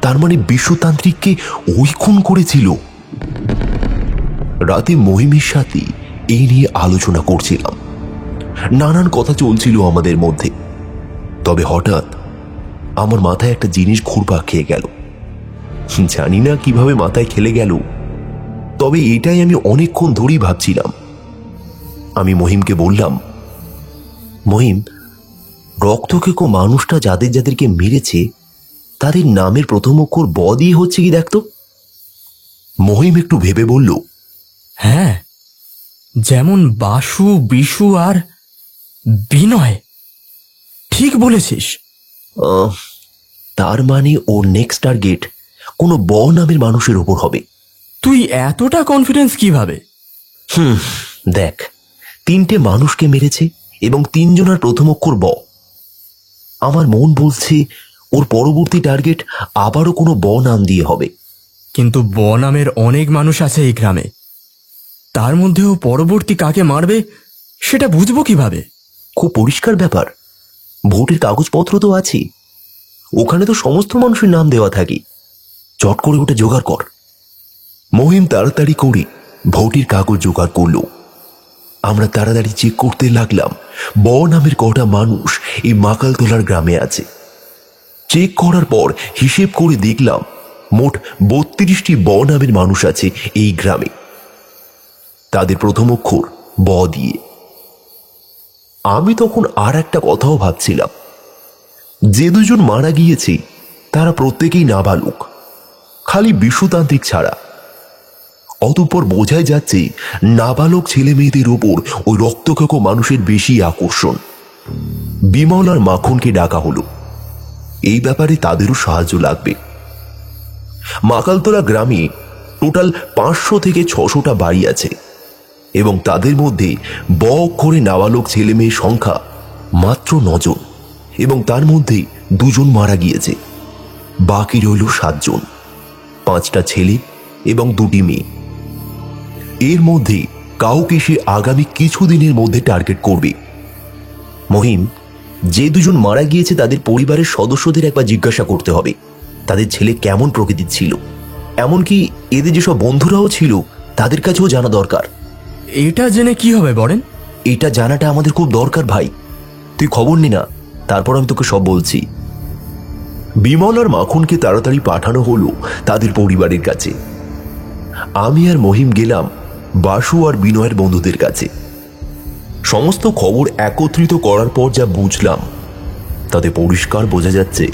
তার মানে বিশ্বতান্ত্রিককে ওই খুন করেছিল। রাতে মহিমের সাথে এই নিয়ে আলোচনা করছিলাম, নানান কথা চলছিল আমাদের মধ্যে। তবে হঠাৎ আমার মাথায় একটা জিনিস ঘুরপাক খেয়ে গেল। জানি না কিভাবে মাথায় খেলে গেল, তবে তবে এটাই আমি অনেকক্ষণ ধরেই ভাবছিলাম। আমি মহিমকে বললাম, মহিম, রক্তকেকো মানুষটা যাদের যাদেরকে মেরেছে তাদের নামের প্রথম অক্ষর ব দিয়ে হচ্ছে কি দেখতো। মহিম একটু ভেবে বলল, হ্যাঁ, যেমন বাসু, বিশু আর বিনয়। ঠিক বলেছিস। তার মানে ওর নেক্সট টার্গেট কোনো ব নামের মানুষের ওপর হবে। তুই এতটা কনফিডেন্স কিভাবে? দেখ, 3টে মানুষকে মেরেছে এবং 3 জনের প্রথম অক্ষর ব। আমার মন বলছে ওর পরবর্তী টার্গেট আবারও কোনো ব নাম দিয়ে হবে। কিন্তু ব নামের অনেক মানুষ আছে এই গ্রামে, তার মধ্যেও পরবর্তী কাকে মারবে সেটা বুঝবো কিভাবে? খুব পরিষ্কার ব্যাপার, ভোটের কাগজপত্র তো আছে, ওখানে তো সমস্ত মানুষের নাম দেওয়া থাকে। চট করে ওটা জোগাড় কর। মহিম তাড়াতাড়ি করে ভোটের কাগজ জোগাড় করলো। আমরা তাড়াতাড়ি চেক করতে লাগলাম ব নামের কটা মানুষ এই মাকালতলার গ্রামে আছে। চেক করার পর হিসেব করে দেখলাম মোট 32টি ব নামের মানুষ আছে এই গ্রামে, তাদের প্রথম অক্ষর ব দিয়ে। আমি তখন আর একটা কথাও ভাবছিলাম, যে 2 জন মারা গিয়েছে তারা প্রত্যেকেই নাবালক, খালি বিশ্বতান্ত্রিক ছাড়া। অতঃপর বোঝাই যাচ্ছে নাবালক ছেলে মেয়েদের ওপর ওই রক্তকেকো মানুষের বেশি আকর্ষণ। বিমল আর মাখনকে ডাকা হলো, এই ব্যাপারে তাদেরও সাহায্য লাগবে। মাকালতলা গ্রামে টোটাল 500 থেকে 600টা বাড়ি আছে এবং তাদের মধ্যে ব অক্ষরে নাবালক ছেলে মেয়ের সংখ্যা মাত্র 9 জন এবং তার মধ্যে 2 জন মারা গিয়েছে। বাকি রইল 7 জন, 5টা ছেলে এবং 2টি মেয়ে। এর মধ্যে কাউকে সে আগামী কিছুদিনের মধ্যে টার্গেট করবে। মহিম, যে 2 জন মারা গিয়েছে তাদের পরিবারের সদস্যদের একবার জিজ্ঞাসা করতে হবে তাদের ছেলে কেমন প্রকৃতির ছিল, এমনকি এদের যেসব বন্ধুরাও ছিল তাদের কাছেও জানা দরকার। এটা জেনে কি হবে বলেন? এটা জানাটা আমাদের খুব দরকার ভাই, তুই খবর নি না, তারপর আমি তোকে সব বলছি। বিমল আর মাখনকে তাড়াতাড়ি পাঠানো হলো তাদের পরিবারের কাছে। আমি আর মহিম গেলাম বাসু আর বিনয়ের বন্ধুদের কাছে। সমস্ত খবর একত্রিত করার পর যা বুঝলাম তাতে পরিষ্কার বোঝা যাচ্ছে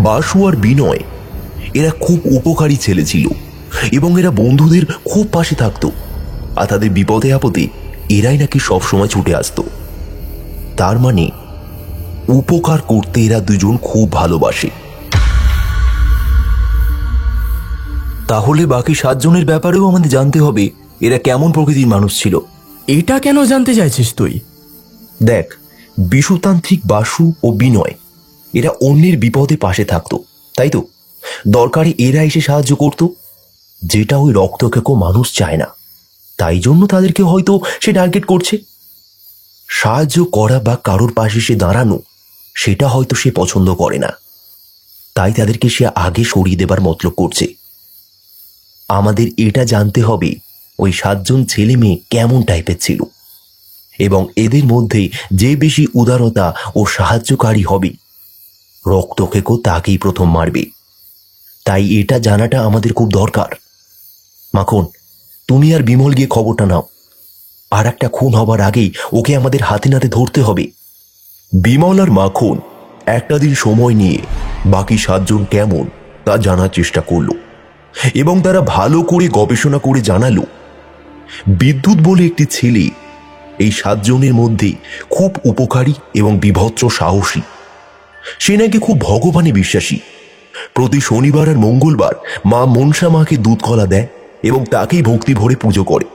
বাসু আর বিনয় এরা খুব উপকারী ছেলে ছিল এবং এরা বন্ধুদের খুব পাশে থাকতো, আর তাদের বিপদে আপদে এরাই নাকি সবসময় ছুটে আসতো। তার মানে উপকার করতে এরা 2 জন খুব ভালোবাসে। তাহলে বাকি 7 জনের ব্যাপারেও আমাদের জানতে হবে এরা কেমন প্রকৃতির মানুষ ছিল। এটা কেন জানতে চাইছিস তুই? দেখ, বিশ্বতান্ত্রিক বাসু ও বিনয় এরা অন্যের বিপদে পাশে থাকতো, তাই তো? দরকারে এরা এসে সাহায্য করত, যেটা ওই রক্তকেকো মানুষ চায় না। তাই জন্য তাদেরকে হয়তো সে টার্গেট করছে। সাহায্য করা বা কারোর পাশে সে দাঁড়ানো সেটা হয়তো সে পছন্দ করে না, তাই তাদেরকে সে আগে সরিয়ে দেবার মতলব করছে। আমাদের এটা জানতে হবে ওই 7 জন ছেলে মেয়ে কেমন টাইপের ছিল এবং এদের মধ্যে যে বেশি উদারতা ও সাহায্যকারী হবে রক্তকেকো তাকেই প্রথম মারবে। তাই এটা জানাটা আমাদের খুব দরকার। মাখন, তুমি আর বিমল গিয়ে খবরটা নাও, আর একটা খুন হবার আগেই ওকে আমাদের হাতে নাতে ধরতে হবে। বিমল আর মাখন একটা দিন সময় নিয়ে বাকি 7 জন কেমন তা জানার চেষ্টা করলো এবং তারা ভালো করে গবেষণা করে জানালো বিদ্যুৎ বলে একটি ছেলে এই 7 জনের মধ্যে খুব উপকারী এবং বিভৎস সাহসী। সে নাকি খুব ভগবানে বিশ্বাসী। প্রতি শনিবার আর মঙ্গলবার মা মনসা মাকে দুধ কলা দেয় এবং তাকেই ভক্তি ভরে পুজো করে।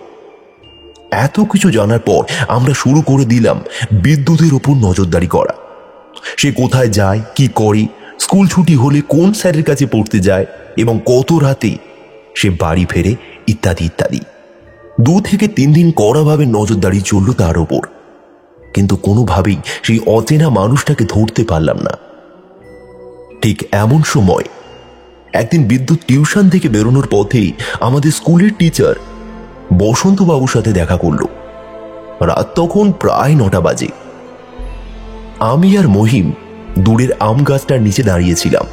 এত কিছু জানার পর আমরা শুরু করে দিলাম বিদ্যুতের ওপর নজরদারি করা। সে কোথায় যায়, কি করে, স্কুল ছুটি হলে কোন স্যারের কাছে পড়তে যায় এবং কত রাতে সে বাড়ি ফেরে, ইত্যাদি ইত্যাদি। 2 থেকে 3 দিন কড়াভাবে নজরদারি চলল তার ওপর, কিন্তু কোনোভাবেই সেই অচেনা মানুষটাকে ধরতে পারলাম না। ঠিক এমন সময় একদিন বিদ্যুৎ টিউশন থেকে বেরোনোর পথেই আমাদের স্কুলের টিচার বসন্তবাবুর সাথে দেখা করল। রাত তখন প্রায় 9টা বাজে। আমি আর মহিম দূরের আম গাছটার নিচে দাঁড়িয়েছিলাম।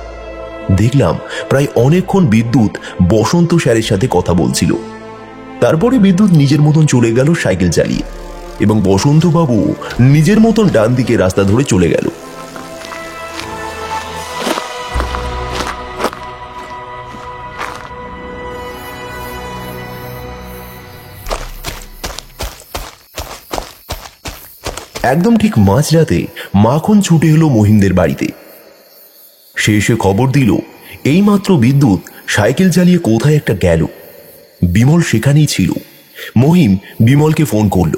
দেখলাম প্রায় অনেকক্ষণ বিদ্যুৎ বসন্ত স্যারের সাথে কথা বলছিল। তারপরে বিদ্যুৎ নিজের মতন চলে গেল সাইকেল চালিয়ে, এবং বসন্তবাবু নিজের মতন ডান দিকে রাস্তা ধরে চলে গেল। একদম ঠিক মাঝরাতে মাখন ছুটে এলো মহিমদের বাড়িতে। সে এসে খবর দিল এইমাত্র বিদ্যুৎ সাইকেল চালিয়ে কোথায় একটা গেল। বিমল সেখানেই ছিল। মহিম বিমলকে ফোন করল।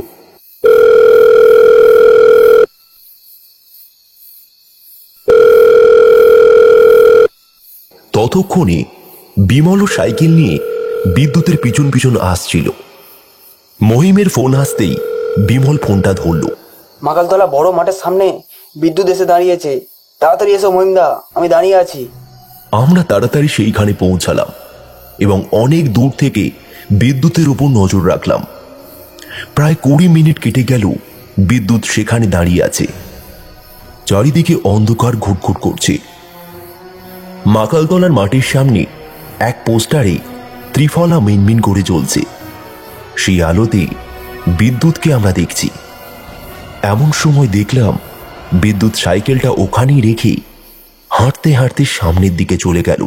ততক্ষণে বিমলও সাইকেল নিয়ে বিদ্যুতের পিছন পিছন আসছিল। মহিমের ফোন আসতেই বিমল ফোনটা ধরল। মাকালতলা বড় মাঠের সামনে বিদ্যুৎ এসে দাঁড়িয়েছে, তাড়াতাড়ি এসো মহিমদা, আমি দাঁড়িয়ে আছি। আমরা তাড়াতাড়ি সেইখানে পৌঁছালাম এবং অনেক দূর থেকে বিদ্যুতের উপর নজর রাখলাম। প্রায় 20 মিনিট কেটে গেল, বিদ্যুৎ সেখানে দাঁড়িয়ে আছে। চারিদিকে অন্ধকার ঘুটঘুট করছে। মাকালতলার মাটির সামনে এক পোস্টারে ত্রিফলা মিনমিন করে জ্বলছে। সেই আলোতে বিদ্যুৎকে আমরা দেখছি। এমন সময় দেখলাম বিদ্যুৎ সাইকেলটা ওখানেই রেখে হাঁটতে হাঁটতে সামনের দিকে চলে গেল।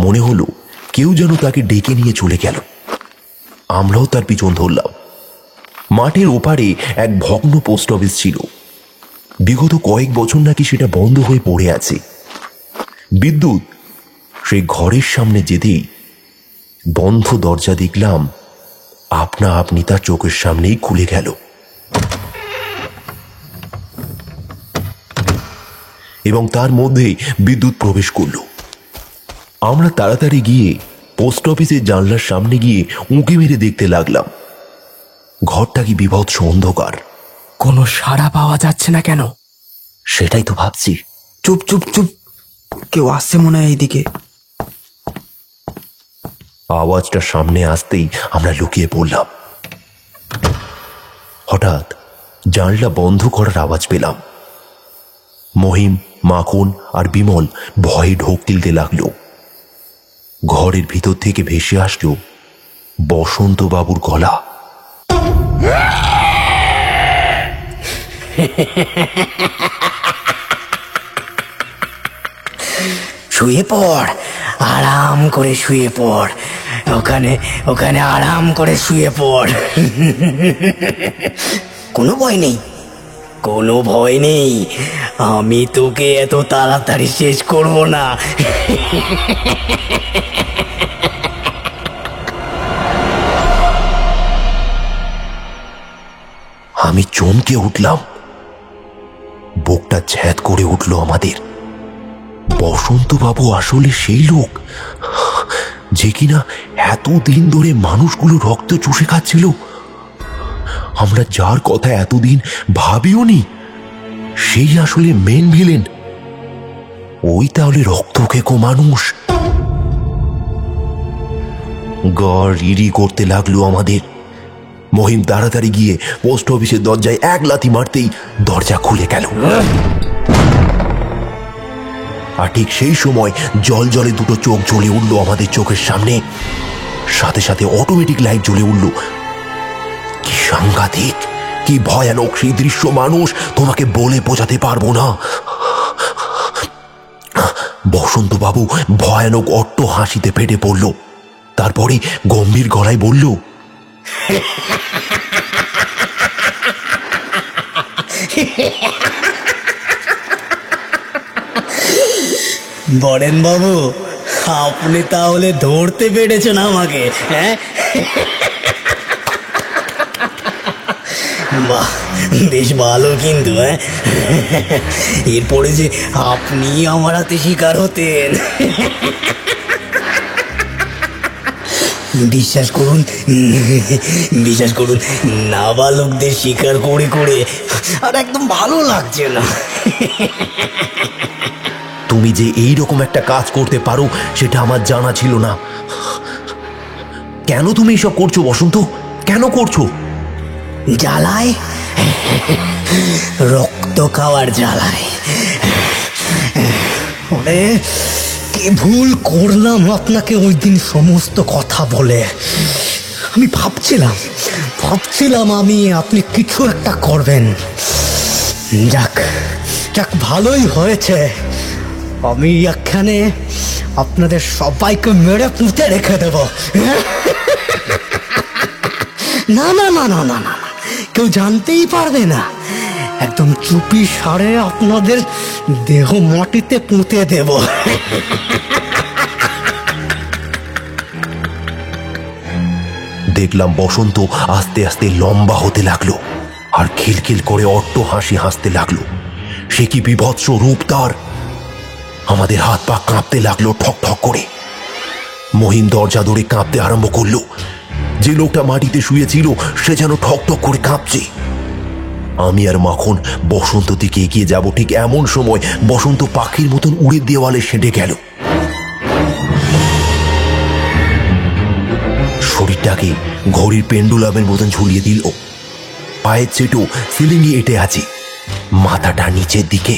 মনে হলো কেউ যেন তাকে ডেকে নিয়ে চলে গেল। আমরাও তার পিছন ধরলাম। মাঠের ওপারে এক ভগ্ন পোস্ট অফিস ছিল। বিগত কয়েক বছর নাকি সেটা বন্ধ হয়ে পড়ে আছে। বিদ্যুৎ সেই ঘরের সামনে যেতেই বন্ধ দরজা দেখলাম আপনা আপনি তার চোখের সামনেই খুলে গেল। এবং তার মধ্যেই বিদ্যুৎ প্রবেশ করল। আমরা তাড়াতাড়ি গিয়ে পোস্ট অফিসের জানলার সামনে গিয়ে উঁকি মেরে দেখতে লাগলাম। ঘরটা কি বিভৎস অন্ধকার। কোনো সাড়া পাওয়া যাচ্ছে না কেন? সেটাই তো ভাবছি। চুপ চুপ চুপ, কেউ আসছে মনে হয় এইদিকে। আওয়াজটা সামনে আসতেই আমরা লুকিয়ে পড়লাম। হঠাৎ জানলা বন্ধ করার আওয়াজ পেলাম। মহিম, মাখন আর বিমল ভয়ে ঢোক গিলতে লাগলো। ঘরের ভিতর থেকে ভেসে আসলো বসন্তবাবুর গলা। শুয়ে পড়, আরাম করে শুয়ে পড়, ওখানে ওখানে আরাম করে শুয়ে পড়। কোনো ভয় নেই, কোনো ভয় নেই, আমি তোকে এত তাড়াতাড়ি শেষ করব না। আমি চমকে উঠলাম। বুকটা ঝ্যাঁত করে উঠল আমাদের। বসন্তবাবু আসলে সেই লোক যে কিনা এতদিন ধরে মানুষগুলো রক্ত চুষে খাচ্ছিল। আমরা যার কথা এতদিন ভাবিও নি, সেই আসলে মেন ভিলেন। ওই তাহলে রক্ত খেকো মানুষ। গড় ইরি করতে লাগলো আমাদের। মহিম তাড়াতাড়ি গিয়ে পোস্ট অফিসের দরজায় এক লাথি মারতেই দরজা খুলে গেল। আর ঠিক সেই সময় জল জলে দুটো চোখ জ্বলে উঠল আমাদের চোখের সামনে। সাথে সাথে অটোমেটিক লাইট জ্বলে উঠল। কি সাংঘাতিক, কি ভয়ানক সেই দৃশ্য মানুষ, তোমাকে বলে বোঝাতে পারবো না। বসন্তবাবু ভয়ানক অট্ট হাসিতে ফেটে পড়ল। তারপরে গম্ভীর গলায় বলল, বরেন বাবু, আপনি তাহলে ধরতে পেরেছেন আমাকে? হ্যাঁ, বাহ, বেশ ভালো কিন্তু। হ্যাঁ, এরপরে যে আপনি আমার হাতে শিকার হতেন। বিশ্বাস করুন, বিশ্বাস করুন, নাবালকদের শিকার করে করে আর একদম ভালো লাগছে না। তুমি যে এইরকম একটা কাজ করতে পারো সেটা আমার জানা ছিল না। কেন তুমি এসব করছো বসন্ত? কেন করছো? জ্বালায়, রক্ত খাওয়ার জ্বালায়। ওরে কি ভুল করলাম আপনাকে ওই দিন সমস্ত কথা বলে। আমি ভাবছিলাম আপনি কিছু একটা করবেন। যাক ভালোই হয়েছে। আমি এখানে আপনাদের সবাইকে মেরে পুঁতে রেখে দেব। না না না না না না, কেউ জানতেই পারবে না। একদম চুপি সারে আপনাদের দেহ মাটিতে পুঁতে দেব। দেখলাম বসন্ত আস্তে আস্তে লম্বা হতে লাগলো আর খিলখিল করে অট্ট হাসি হাসতে লাগলো। সে কি বিভৎস রূপ তার! আমাদের হাত পা কাঁপতে লাগলো ঠক ঠক করে। মহিম দরজা ধরে কাঁপতে আরম্ভ করলো। যে লোকটা মাটিতে শুয়েছিল সে যেন ঠক ঠক করে কাঁপছে। আমি আর মাখন বসন্ত দিকে এগিয়ে যাব, ঠিক এমন সময় বসন্ত পাখির মতন উড়ে দেওয়ালে সেঁটে গেল। শরীরটাকে ঘড়ির পেন্ডুলামের মতন ঝুলিয়ে দিল। পায়ের চেটো সিলিংয়ে এঁটে আছে, মাথাটা নিচের দিকে।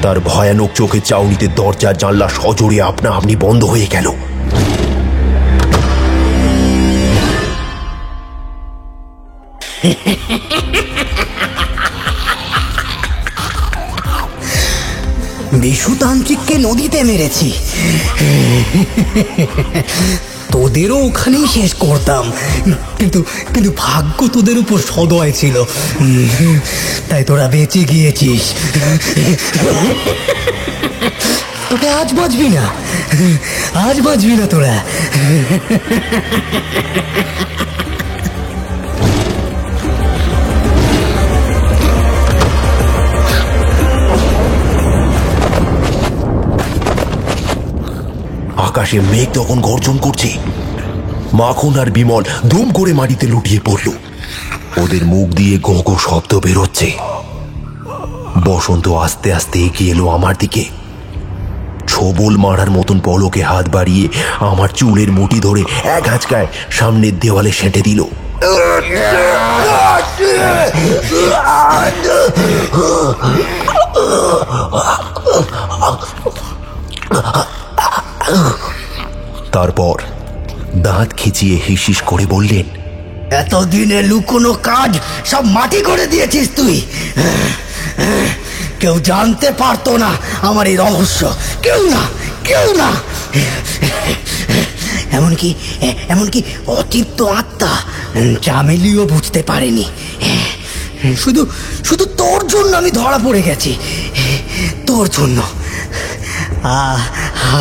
তার ভয়ানক চোখের চাউনিতে দরজা জানলা সজোরে আপনা আপনি বন্ধ হয়ে গেল। বিশুতান্ত্রিককে নদীতে মেরেছি, তোদেরও ওখানেই শেষ করতাম, কিন্তু ভাগ্য তোদের উপর সদয় ছিল, তাই তোরা বেঁচে গিয়েছিস। তোকে আজ বাঁচবি না তোরা। আকাশে মেঘ তখন গর্জন করছে। মাখন আর বিমল ধুম করে মাটিতে লুটিয়ে পড়ল। ওদের মুখ দিয়ে গো গো শব্দ বেরোচ্ছে। বসন্ত আস্তে আস্তে এগিয়ে এলো আমার দিকে। ছবল মারার মতন পলকে হাত বাড়িয়ে আমার চুলের মুঠি ধরে এক হাঁচকায় সামনের দেওয়ালে সেঁটে দিল। তারপর দাঁত খিচিয়ে হিসিস করে বললেন, এতদিনে লুকোনো কাজ সব মাটি করে দিয়েছিস তুই। কেউ জানতে পারতো না আমার এই রহস্য, কেউ না। এমনকি অতৃপ্ত আত্মা চামেলিও বুঝতে পারেনি। শুধু তোর জন্য আমি ধরা পড়ে গেছি, তোর জন্য।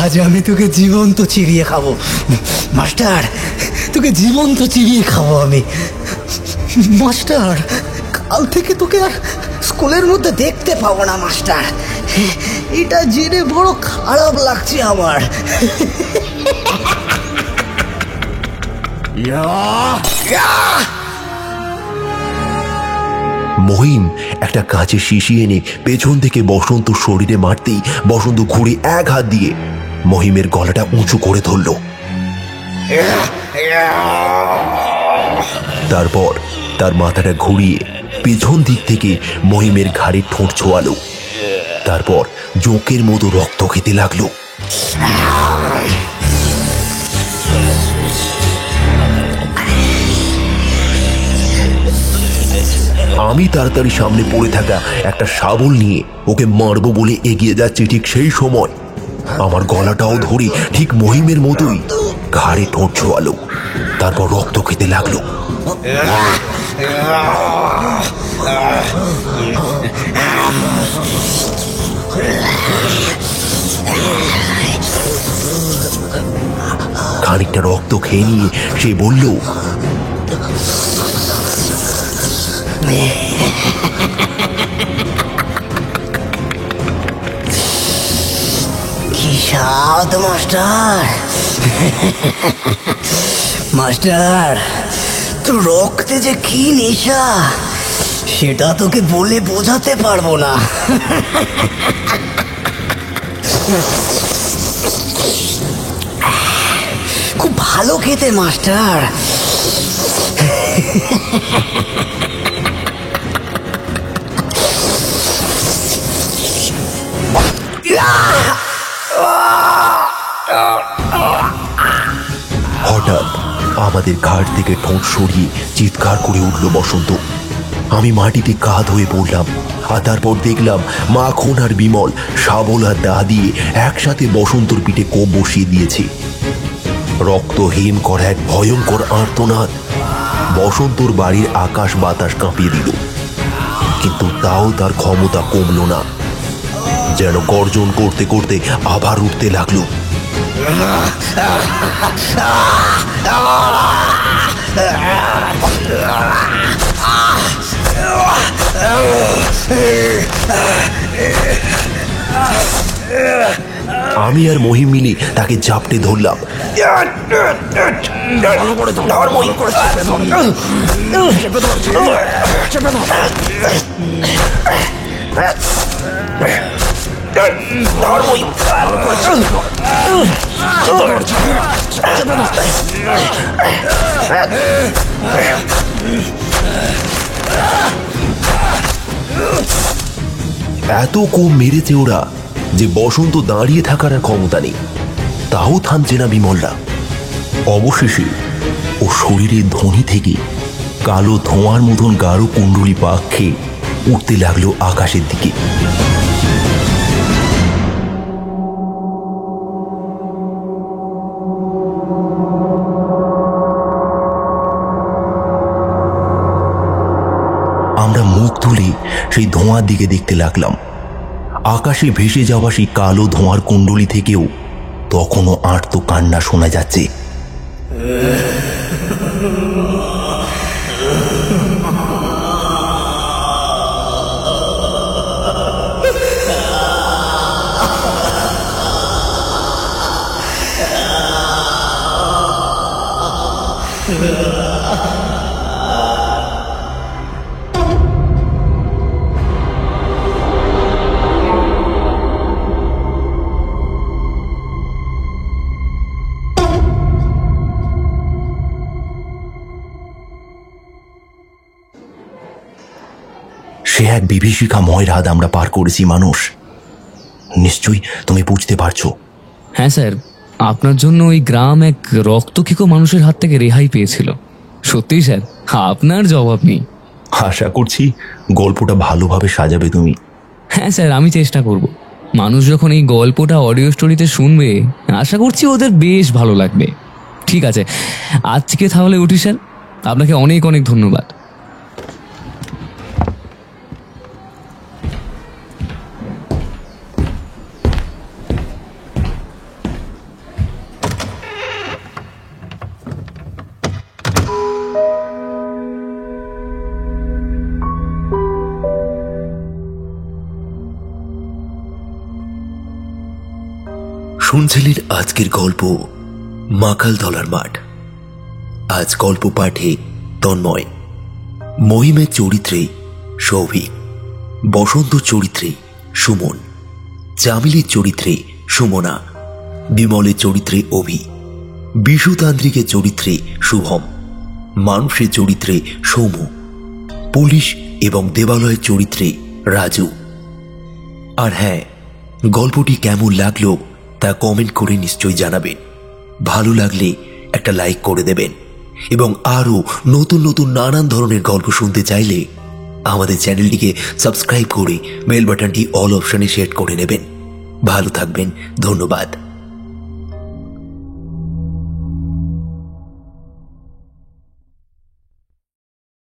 আজ আমি তোকে জীবন্ত চিবিয়ে খাবো মাস্টার, তোকে জীবন্ত চিবিয়ে খাবো আমি মাস্টার। কাল থেকে তোকে আর স্কুলের মধ্যে দেখতে পাবো না মাস্টার। এটা জেনে বড় খারাপ লাগছে আমার। মহিম একটা কাঁচের শিশি এনে পেছন থেকে বসন্ত শরীরে মারতেই বসন্ত ঘুরে এক হাত দিয়ে মহিমের গলাটা উঁচু করে ধরল। তারপর তার মাথাটা ঘুরিয়ে পেছন দিক থেকে মহিমের ঘাড়ে ঠোঁট ছোয়ালো। তারপর জোঁকের মতো রক্ত খেতে লাগলো। আমি তাড়াতাড়ি সামনে পড়ে থাকা একটা শাবল নিয়ে ওকে মারবো বলে এগিয়ে যাচ্ছি। ঠিক সেই সময় আমার গলাটাও ধরে ঠিক মহিমের মতোই ঘাড়ে ঠোঁট ছোয়ালো। তারপর রক্ত খেতে লাগলো। খানিকটা রক্ত খেয়ে নিয়ে সে বলল, কি স্বাদ মাস্টার, তোর রক্তে যে কি নেশা সেটা তোকে বলে বোঝাতে পারবো না। খুব ভালো খেতে মাস্টার। আমাদের ঘাট থেকে ঠোঁট সরিয়ে চিৎকার করে উঠল বসন্ত। আমি মাটিতে কাঁধ হয়ে পড়লাম, আর তারপর দেখলাম মাখন আর বিমল শাবল আর দা দিয়ে একসাথে বসন্তর পিঠে কোপ বসিয়ে দিয়েছে। রক্তহীন করা এক ভয়ঙ্কর আর্তনাদ বসন্তর বাড়ির আকাশ বাতাস কাঁপিয়ে দিল, কিন্তু তাও তার ক্ষমতা কমল না। যেন গর্জন করতে করতে আবার উঠতে লাগলো। আমি আর মহিম মিলে তাকে ঝাপটে ধরলাম। এত কম মেরেছে ওরা যে বসন্ত দাঁড়িয়ে থাকার আর ক্ষমতা নেই, তাও থামছে না বিমলরা। অবশেষে ও শরীরের ধ্বনি থেকে কালো ধোঁয়ার মতন গাঢ় কুণ্ডলী পাক খেয়ে উঠতে লাগলো আকাশের দিকে। আমরা মুখ তুলে সেই ধোঁয়ার দিকে দেখতে লাগলাম। আকাশে ভেসে যাওয়া সেই কালো ধোঁয়ার কুণ্ডলী থেকেও তখনও আর্ত কান্না শোনা যাচ্ছে। সে এক বিভীষিকাময় রাত আমরা পার করেছি মানুষ। নিশ্চয়ই তুমি বুঝতে পারছো। হ্যাঁ স্যার, আপনার জন্য ওই গ্রাম এক রক্তক্ষেকো মানুষের হাত থেকে রেহাই পেয়েছিল। সত্যিই স্যার, আপনার জবাব নেই। আশা করছি গল্পটা ভালোভাবে সাজাবে তুমি। হ্যাঁ স্যার, আমি চেষ্টা করব। মানুষ যখন এই গল্পটা অডিও স্টোরিতে শুনবে, আশা করছি ওদের বেশ ভালো লাগবে। ঠিক আছে, আজকে তাহলে উঠি স্যার। আপনাকে অনেক অনেক ধন্যবাদ। শুনছিলেন আজকের গল্প মাকাল তলার মাঠ। আজ গল্প পাঠে তন্ময়, মহিমের চরিত্রে সৌভিক, বসন্ত চরিত্রে সুমন, চামিলির চরিত্রে সুমনা, বিমলের চরিত্রে অভি, বিশুতান্ত্রিকের চরিত্রে শুভম, মানুষের চরিত্রে সৌম্য, পুলিশ এবং দেবালয়ের চরিত্রে রাজু। আর হ্যাঁ, গল্পটি কেমন লাগলো তা কমেন্ট করে নিশ্চয়ই জানাবেন। ভালো লাগলে একটা লাইক করে দেবেন এবং আরও নতুন নতুন নানান ধরনের গল্প শুনতে চাইলে আমাদের চ্যানেলটিকে সাবস্ক্রাইব করে বেল বাটনটি অল অপশনে সেট করে নেবেন। ভালো থাকবেন, ধন্যবাদ।